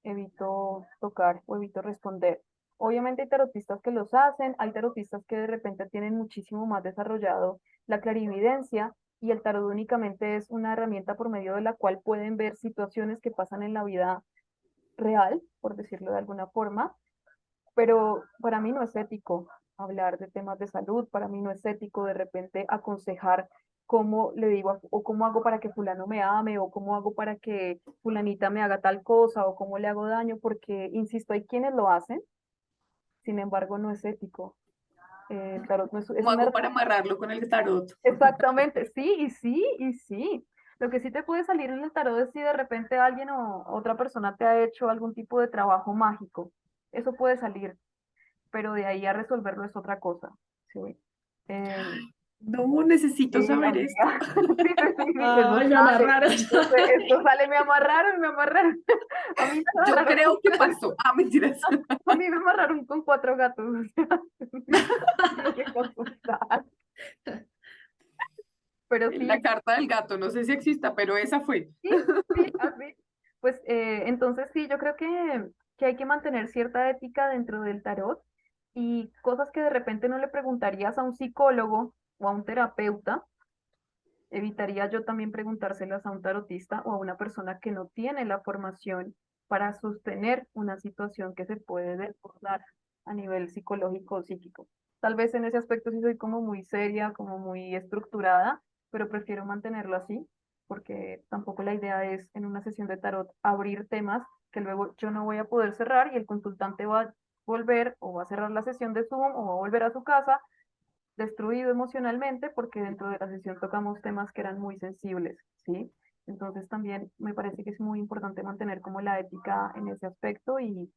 evito tocar o evito responder. Obviamente hay tarotistas que los hacen, hay tarotistas que de repente tienen muchísimo más desarrollado la clarividencia y el tarot únicamente es una herramienta por medio de la cual pueden ver situaciones que pasan en la vida real, por decirlo de alguna forma, pero para mí no es ético hablar de temas de salud, para mí no es ético de repente aconsejar cómo le digo o cómo hago para que fulano me ame o cómo hago para que fulanita me haga tal cosa o cómo le hago daño, porque, insisto, hay quienes lo hacen, sin embargo no es ético. El tarot no es ¿Cómo una hago para herramienta. amarrarlo con el tarot? Exactamente, sí, y sí, y sí. Lo que sí te puede salir en el tarot es si de repente alguien o otra persona te ha hecho algún tipo de trabajo mágico. Eso puede salir, pero de ahí a resolverlo es otra cosa, ¿sí? Eh, No, necesito sí, saber amiga, esto. sí, eso Ay, me sale, amarraron. esto sale, me amarraron, a mí me Yo amarraron, creo que pasó. Ah, mentiras. a mí me amarraron con cuatro gatos, o sea, tengo que consultar, pero La sí, carta del gato, no sé si exista, pero esa fue. sí, sí, así. Pues entonces sí, yo creo que hay que mantener cierta ética dentro del tarot y cosas que de repente no le preguntarías a un psicólogo o a un terapeuta, evitaría yo también preguntárselas a un tarotista o a una persona que no tiene la formación para sostener una situación que se puede desbordar a nivel psicológico o psíquico. Tal vez en ese aspecto sí soy como muy seria, como muy estructurada, pero prefiero mantenerlo así, porque tampoco la idea es en una sesión de tarot abrir temas que luego yo no voy a poder cerrar y el consultante va a volver o va a cerrar la sesión de Zoom o va a volver a su casa destruido emocionalmente porque dentro de la sesión tocamos temas que eran muy sensibles, ¿sí? Entonces también me parece que es muy importante mantener como la ética en ese aspecto y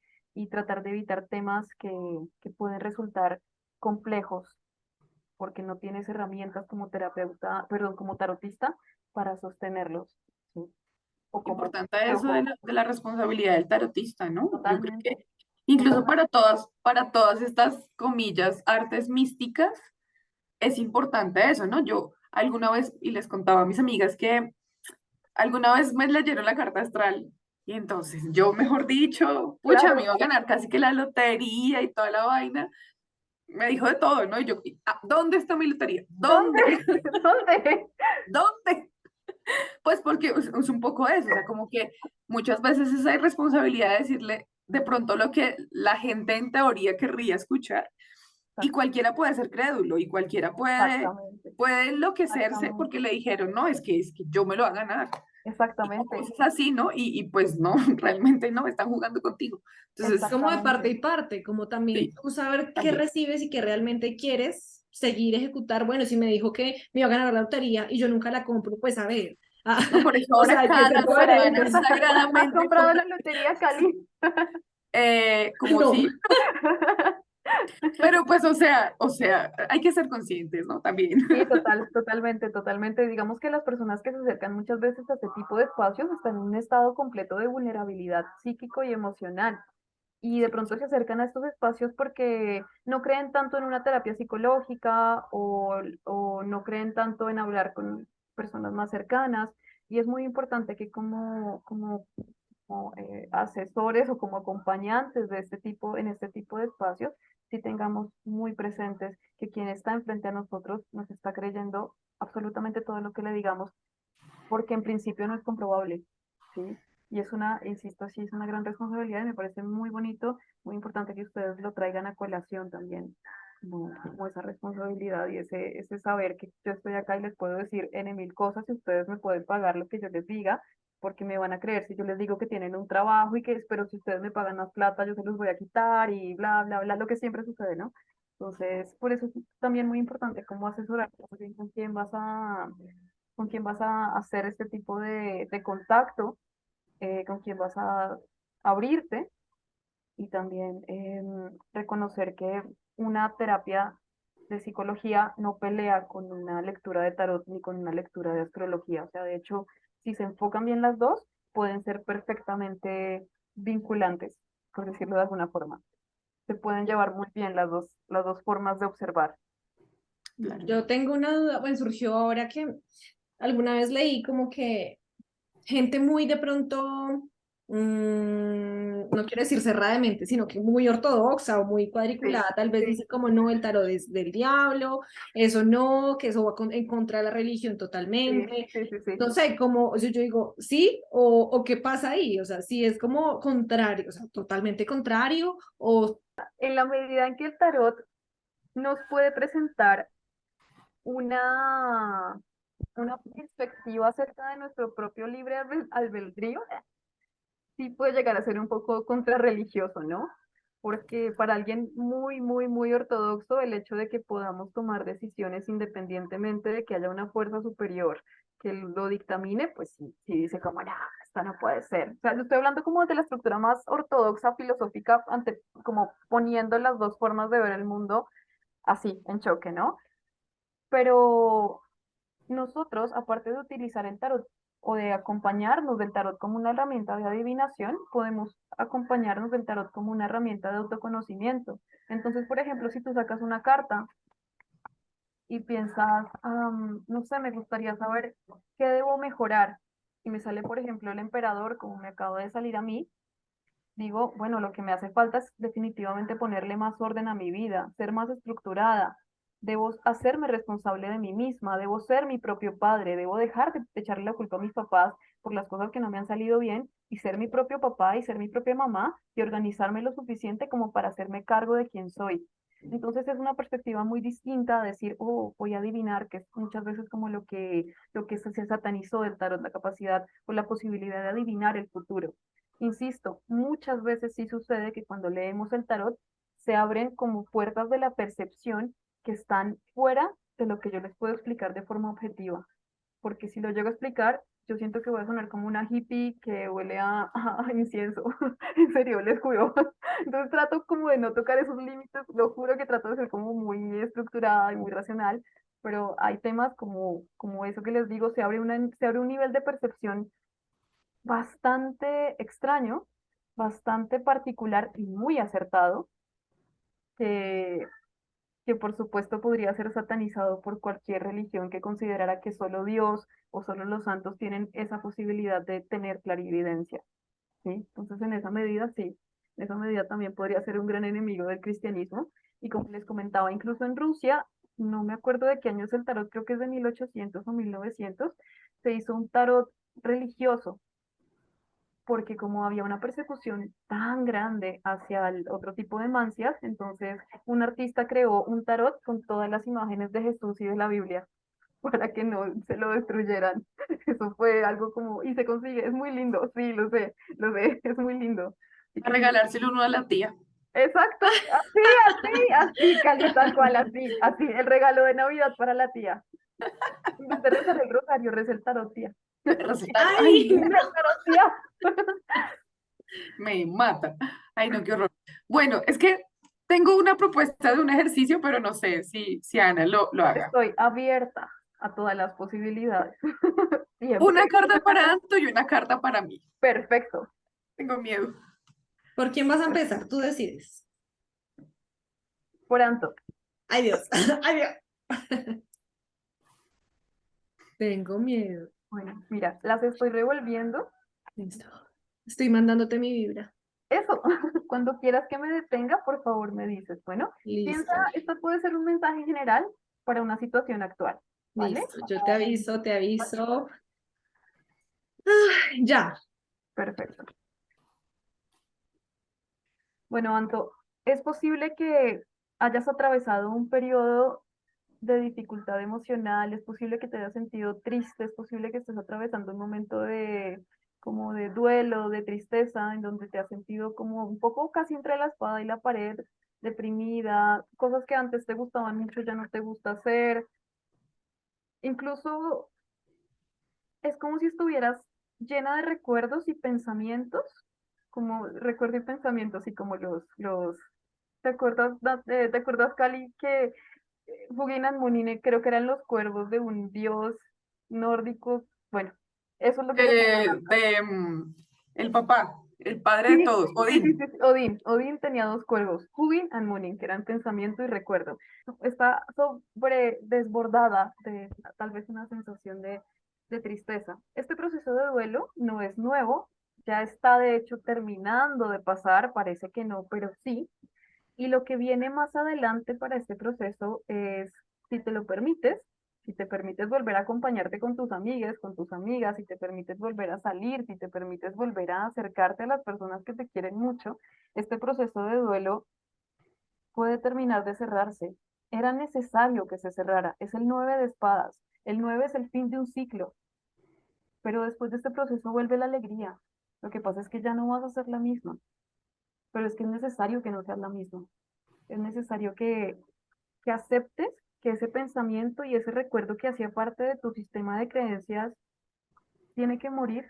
tratar de evitar temas que pueden resultar complejos porque no tienes herramientas como terapeuta, perdón, como tarotista para sostenerlos, ¿sí? O como, Importante eso ojo, de la responsabilidad del tarotista, ¿no? Yo creo totalmente, que incluso totalmente. para todas estas comillas, artes místicas, es importante eso, ¿no? Yo alguna vez, y les contaba a mis amigas que alguna vez me leyeron la carta astral y entonces yo, mejor dicho, pucha, me Claro, iba a ganar casi que la lotería y toda la vaina. Me dijo de todo, ¿no? Y yo, ¿dónde está mi lotería? ¿dónde? ¿Dónde? ¿Dónde? ¿Dónde? Pues porque es un poco eso, o sea, como que muchas veces esa irresponsabilidad de decirle de pronto lo que la gente en teoría querría escuchar y cualquiera puede ser crédulo y cualquiera Exactamente, puede enloquecerse exactamente. porque le dijeron, no, es que yo me lo voy a ganar. Y Exactamente, cosas así, ¿no? Y pues no, realmente no, están jugando contigo. Es Entonces, como de parte exactamente. y parte, como también sí, tú saber qué también. recibes y qué realmente quieres seguir, ejecutar. Bueno, si me dijo que me iba a ganar la lotería y yo nunca la compro, pues a ver. Ah, No, por eso o ahora sea, hay que cada ser semana coherentes. ¿Has sagradamente comprado la lotería, Cali? como No. si, pero pues, o sea, hay que ser conscientes, ¿no? También. Sí, totalmente, totalmente. Digamos que las personas que se acercan muchas veces a este tipo de espacios están en un estado completo de vulnerabilidad psíquico y emocional. Y de pronto se acercan a estos espacios porque no creen tanto en una terapia psicológica o no creen tanto en hablar con personas más cercanas. Y es muy importante que como asesores o como acompañantes de este tipo, en este tipo de espacios, si tengamos muy presentes que quien está enfrente a nosotros nos está creyendo absolutamente todo lo que le digamos, porque en principio no es comprobable, ¿sí? Y es una, insisto, sí, es una gran responsabilidad y me parece muy bonito, muy importante que ustedes lo traigan a colación también, como esa responsabilidad y ese saber que yo estoy acá y les puedo decir N mil cosas y ustedes me pueden pagar lo que yo les diga, porque me van a creer si yo les digo que tienen un trabajo y que espero si ustedes me pagan más plata, yo se los voy a quitar y bla, bla, bla, lo que siempre sucede, ¿no? Entonces, por eso es también muy importante cómo asesorar con quién vas a hacer este tipo de contacto, con quién vas a abrirte y también reconocer que una terapia de psicología no pelea con una lectura de tarot ni con una lectura de astrología. O sea, de hecho, si se enfocan bien las dos, pueden ser perfectamente vinculantes, por decirlo de alguna forma. Se pueden llevar muy bien las dos formas de observar. Claro. Yo tengo una duda, bueno, surgió ahora que alguna vez leí como que gente muy de pronto, no quiero decir cerrada de mente, sino que muy ortodoxa o muy Sí, cuadriculada, tal vez sí, dice como no, el tarot es del diablo, eso no, que eso va en contra de la religión sí, totalmente. sí, sí, sí. No sé, como, o sea, yo digo, sí, o qué pasa ahí, o sea, si es como contrario, o sea, totalmente contrario, o En la medida en que el tarot nos puede presentar una, una perspectiva acerca de nuestro propio libre albedrío, sí puede llegar a ser un poco contrarreligioso, ¿no? Porque para alguien muy, muy, muy ortodoxo, el hecho de que podamos tomar decisiones independientemente de que haya una fuerza superior que lo dictamine, pues sí, sí dice como, no, esta no puede ser. O sea, yo estoy hablando como de la estructura más ortodoxa, filosófica, como poniendo las dos formas de ver el mundo así, en choque, ¿no? Pero nosotros, aparte de utilizar el tarot o de acompañarnos del tarot como una herramienta de adivinación, podemos acompañarnos del tarot como una herramienta de autoconocimiento. Entonces, por ejemplo, si tú sacas una carta y piensas, no sé, me gustaría saber qué debo mejorar, y me sale, por ejemplo, el emperador, como me acaba de salir a mí, digo, bueno, lo que me hace falta es definitivamente ponerle más orden a mi vida, ser más estructurada. Debo hacerme responsable de mí misma, debo ser mi propio padre, debo dejar de echarle la culpa a mis papás por las cosas que no me han salido bien y ser mi propio papá y ser mi propia mamá y organizarme lo suficiente como para hacerme cargo de quién soy. Entonces es una perspectiva muy distinta a decir, oh, voy a adivinar, que es muchas veces como lo que se satanizó del tarot, la capacidad o la posibilidad de adivinar el futuro. Insisto, muchas veces sí sucede que cuando leemos el tarot se abren como puertas de la percepción que están fuera de lo que yo les puedo explicar de forma objetiva. Porque si lo llego a explicar, yo siento que voy a sonar como una hippie que huele a incienso. En serio, les juro. Entonces trato como de no tocar esos límites, lo juro que trato de ser como muy estructurada y muy racional, pero hay temas como eso que les digo, se abre un nivel de percepción bastante extraño, bastante particular y muy acertado, que, que por supuesto podría ser satanizado por cualquier religión que considerara que solo Dios o solo los santos tienen esa posibilidad de tener clarividencia, ¿sí? Entonces, en esa medida, sí, en esa medida también podría ser un gran enemigo del cristianismo. Y como les comentaba, incluso en Rusia, no me acuerdo de qué año es el tarot, creo que es de 1800 o 1900, se hizo un tarot religioso porque como había una persecución tan grande hacia el otro tipo de mancias, entonces un artista creó un tarot con todas las imágenes de Jesús y de la Biblia para que no se lo destruyeran. Eso fue algo como, y se consigue, es muy lindo, sí, lo sé, es muy lindo. Así A que sí, regalárselo uno a la tía. exacto, así, así, Cali, tal cual, así, así, el regalo de Navidad para la tía. En vez de rezar el rosario, reza el tarot, tía. Recetario. Ay, ¡ay! no, Reza el tarot, tía. me mata. Ay, no, qué horror. Bueno, es que tengo una propuesta de un ejercicio, pero no sé si Ana lo haga. Estoy abierta a todas las posibilidades. Una Siempre. carta para Anto y una carta para mí. Perfecto. Tengo miedo. ¿Por quién vas a empezar? Tú decides. Por tanto, Ay, Dios, ay, Dios. Tengo miedo. bueno, mira, las estoy revolviendo. Listo. Estoy mandándote mi vibra. Eso, cuando quieras que me detenga, por favor me dices. Bueno, piensa, Listo, esto puede ser un mensaje general para una situación actual, ¿vale? listo. Yo te aviso, te aviso. Ya. Perfecto. Bueno, Anto, es posible que hayas atravesado un periodo de dificultad emocional, es posible que te hayas sentido triste, es posible que estés atravesando un momento como de duelo, de tristeza, en donde te has sentido como un poco casi entre la espada y la pared, deprimida, cosas que antes te gustaban mucho ya no te gusta hacer. Incluso es como si estuvieras llena de recuerdos y pensamientos, como recuerdos y pensamientos, y como ¿te acuerdas, te acuerdas, Cali, que Hugin and Munine creo que eran los cuervos de un dios nórdico? Bueno, eso es lo que te pasa. El papá, el padre de Sí, todos, sí, sí, Odín. sí, sí, Odín. Odín tenía dos cuervos, Hugin and Munin, que eran pensamiento y recuerdo. Está sobre desbordada de tal vez una sensación de tristeza. Este proceso de duelo no es nuevo, ya está de hecho terminando de pasar, parece que no, pero sí. Y lo que viene más adelante para este proceso es, si te lo permites, si te permites volver a acompañarte con tus amigas, con tus amigas, si te permites volver a salir, si te permites volver a acercarte a las personas que te quieren mucho, este proceso de duelo puede terminar de cerrarse. Era necesario que se cerrara. Es el 9 de espadas. El 9 es el fin de un ciclo, pero después de este proceso vuelve la alegría. Lo que pasa es que ya no vas a ser la misma, pero es que es necesario que no seas la misma. Es necesario que aceptes que ese pensamiento y ese recuerdo que hacía parte de tu sistema de creencias tiene que morir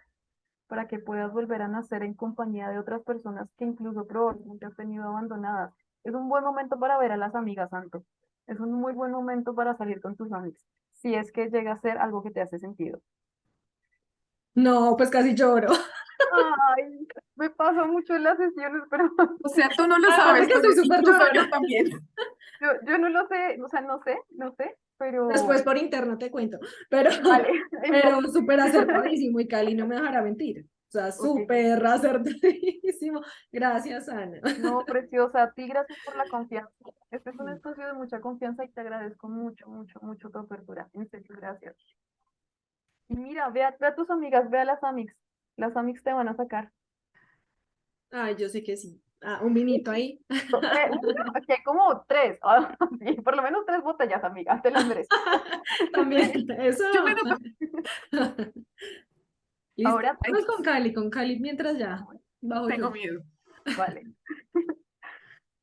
para que puedas volver a nacer en compañía de otras personas que incluso probablemente has tenido abandonadas. Es un buen momento para ver a las amigas, Santo. Es un muy buen momento para salir con tus amigas, si es que llega a ser algo que te hace sentido. No, pues casi lloro. Ay, me pasa mucho en las sesiones, pero O sea, tú no lo Además de sabes, que pero estoy súper incluso yo llorona. también. yo no lo sé, o sea, no sé, Después pero por interno te cuento, pero, vale, pero súper acertadísimo y Cali no me dejará mentir. O sea, ok. súper acertadísimo. Gracias, Ana. No, preciosa, a ti gracias por la confianza. Este es un espacio de mucha confianza y te agradezco mucho, mucho, mucho tu apertura. En serio, gracias. Y mira, ve a tus amigas, ve a las amigas. Las amigas te van a sacar. Ay, yo sé que sí. Ah, un vinito ahí. Aquí hay como tres, sí, por lo menos tres botellas, amiga, te las mereces. También, eso. Yo me lo Listo. Ahora Vamos con Cali mientras ya bajo yo. tengo miedo. vale.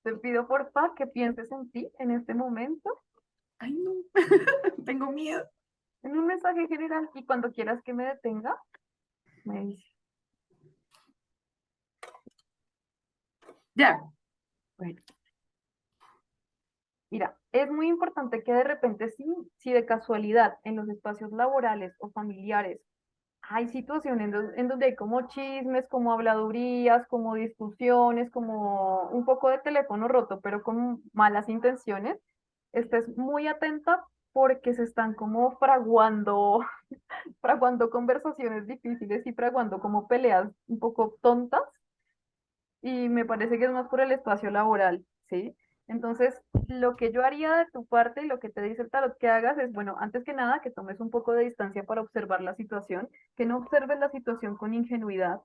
Te pido porfa que pienses en ti en este momento, Ay, no, tengo miedo. en un mensaje general, y cuando quieras que me detenga, me dices. Ya, Bueno. Mira, es muy importante que de repente, si de casualidad en los espacios laborales o familiares hay situaciones en donde hay como chismes, como habladurías, como discusiones, como un poco de teléfono roto, pero con malas intenciones, estés muy atenta porque se están como fraguando, fraguando conversaciones difíciles y fraguando como peleas un poco tontas, y me parece que es más por el espacio laboral, ¿sí? Entonces, lo que yo haría de tu parte y lo que te dice el tarot que hagas es, bueno, antes que nada, que tomes un poco de distancia para observar la situación, que no observes la situación con ingenuidad.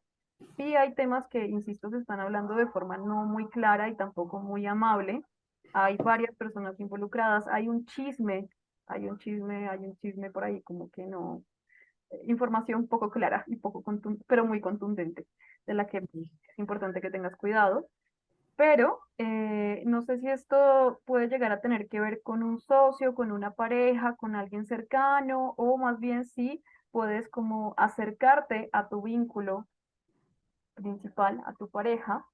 Sí hay temas que, insisto, se están hablando de forma no muy clara y tampoco muy amable. Hay varias personas involucradas, hay un chisme por ahí como que no, información poco clara y pero muy contundente, de la que es importante que tengas cuidado. Pero no sé si esto puede llegar a tener que ver con un socio, con una pareja, con alguien cercano, o más bien si puedes como acercarte a tu vínculo principal, a tu pareja,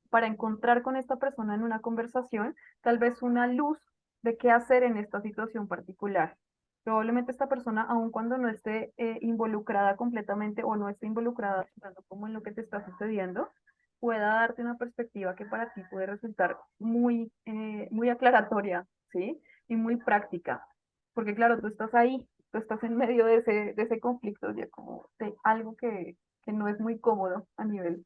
para encontrar con esta persona en una conversación tal vez una luz de qué hacer en esta situación particular. Probablemente esta persona, aun cuando no esté involucrada completamente o no esté involucrada tanto como en lo que te está sucediendo, pueda darte una perspectiva que para ti puede resultar muy aclaratoria, ¿sí? Y muy práctica. Porque claro, tú estás ahí, tú estás en medio de ese conflicto, ya como de algo que no es muy cómodo a nivel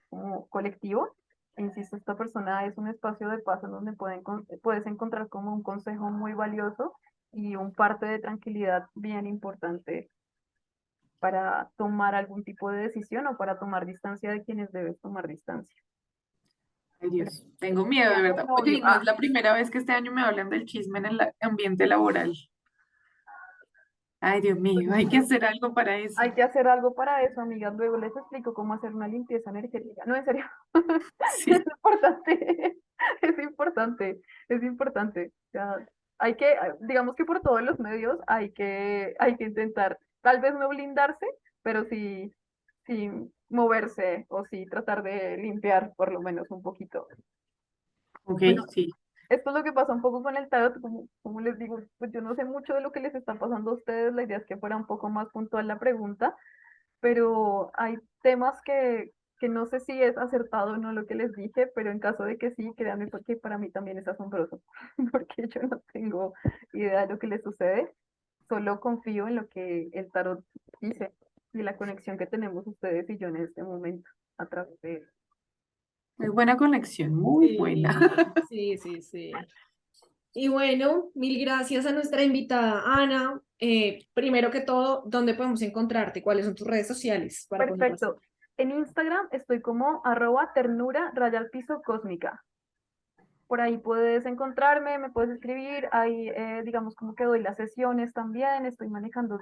como colectivo. Insisto, esta persona es un espacio de paz en donde puedes encontrar como un consejo muy valioso y un parte de tranquilidad bien importante para tomar algún tipo de decisión o para tomar distancia de quienes debes tomar distancia. ay Pero Dios, tengo miedo, de verdad. Oye, novio, y no es la primera vez que este año me hablan del chisme en el ambiente laboral. Ay, Dios mío, hay que hacer algo para eso. Hay que hacer algo para eso, amigas. Luego les explico cómo hacer una limpieza energética. No, en serio, es Sí, importante, es importante, es importante. O sea, digamos que por todos los medios hay que intentar, tal vez no blindarse, pero sí moverse o sí tratar de limpiar por lo menos un poquito. ok, Bueno, sí. esto es lo que pasa un poco con el tarot, como les digo, pues yo no sé mucho de lo que les está pasando a ustedes, la idea es que fuera un poco más puntual la pregunta, pero hay temas que no sé si es acertado o no lo que les dije, pero en caso de que sí, créanme porque para mí también es asombroso, porque yo no tengo idea de lo que les sucede, solo confío en lo que el tarot dice y la conexión que tenemos ustedes y yo en este momento a través de él. Muy buena conexión, muy buena. Sí, sí, sí, sí. Y bueno, mil gracias a nuestra invitada Ana. Primero que todo, ¿dónde podemos encontrarte? ¿Cuáles son tus redes sociales para ponerlas? Perfecto. En Instagram estoy como @ternura_cósmica. Por ahí puedes encontrarme, me puedes escribir, ahí digamos como que doy las sesiones también, estoy manejando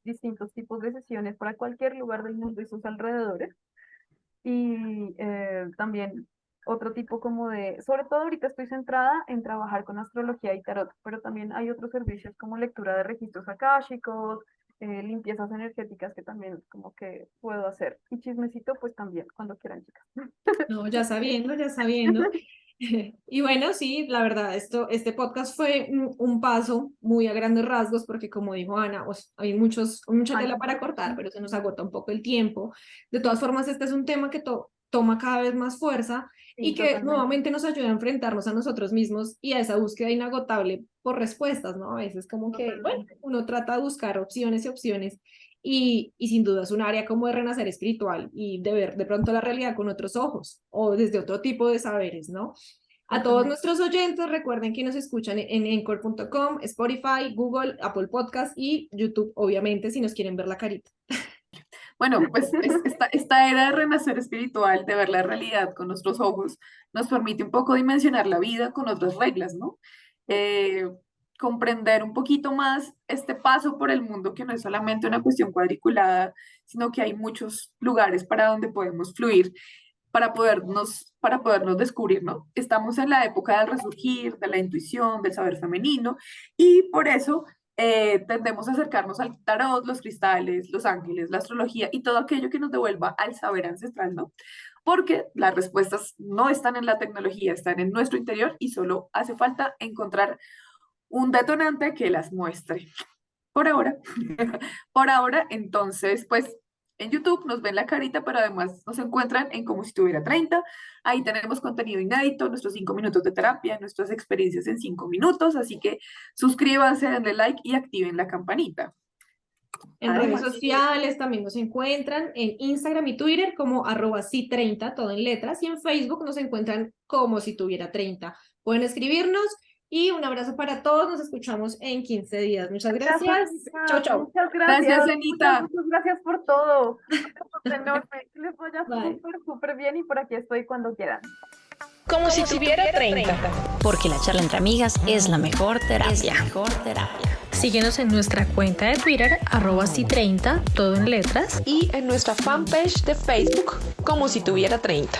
distintos tipos de sesiones para cualquier lugar del mundo y sus alrededores. Y también otro tipo como sobre todo ahorita estoy centrada en trabajar con astrología y tarot, pero también hay otros servicios como lectura de registros akáshicos, limpiezas energéticas que también como que puedo hacer. Y chismecito pues también, cuando quieran, chicas. No, ya sabiendo, ya sabiendo. Y bueno, sí, la verdad, este podcast fue un paso muy a grandes rasgos porque como dijo Ana, hay mucha Ay, tela para cortar, pero se nos agota un poco el tiempo. De todas formas, este es un tema que toma cada vez más fuerza y sí, que totalmente. nuevamente nos ayuda a enfrentarnos a nosotros mismos y a esa búsqueda inagotable por respuestas, ¿no? A veces como que, bueno, Totalmente. uno trata de buscar opciones y opciones y sin duda es un área como de renacer espiritual y de ver de pronto la realidad con otros ojos o desde otro tipo de saberes, ¿no? A todos Totalmente. nuestros oyentes, recuerden que nos escuchan en Anchor.com, Spotify, Google, Apple Podcast y YouTube, obviamente, si nos quieren ver la carita. Bueno, pues esta era de renacer espiritual, de ver la realidad con nuestros ojos, nos permite un poco dimensionar la vida con otras reglas, ¿no? Eh, comprender un poquito más este paso por el mundo, que no es solamente una cuestión cuadriculada, sino que hay muchos lugares para donde podemos fluir, para podernos descubrir, ¿no? Estamos en la época del resurgir, de la intuición, del saber femenino, y por eso tendemos a acercarnos al tarot, los cristales, los ángeles, la astrología y todo aquello que nos devuelva al saber ancestral, ¿no? Porque las respuestas no están en la tecnología, están en nuestro interior y solo hace falta encontrar un detonante que las muestre. Por ahora, por ahora, entonces, pues en YouTube nos ven la carita, pero además nos encuentran en Como si tuviera 30. Ahí tenemos contenido inédito, nuestros 5 minutos de terapia, nuestras experiencias en 5 minutos. Así que suscríbanse, denle like y activen la campanita. En redes Además, sociales también nos encuentran en Instagram y Twitter como @si30, todo en letras, y en Facebook nos encuentran como si tuviera 30. Pueden escribirnos y un abrazo para todos. Nos escuchamos en 15 días. Muchas gracias. Chao, chao. Muchas gracias, gracias. Anita. Muchas gracias por todo. Enorme. Que les vaya Bye. súper, súper bien y por aquí estoy cuando quieran. Como si tuviera 30. Porque la charla entre amigas es la mejor terapia. Síguenos en nuestra cuenta de Twitter, @si30, todo en letras. Y en nuestra fanpage de Facebook, como si tuviera 30.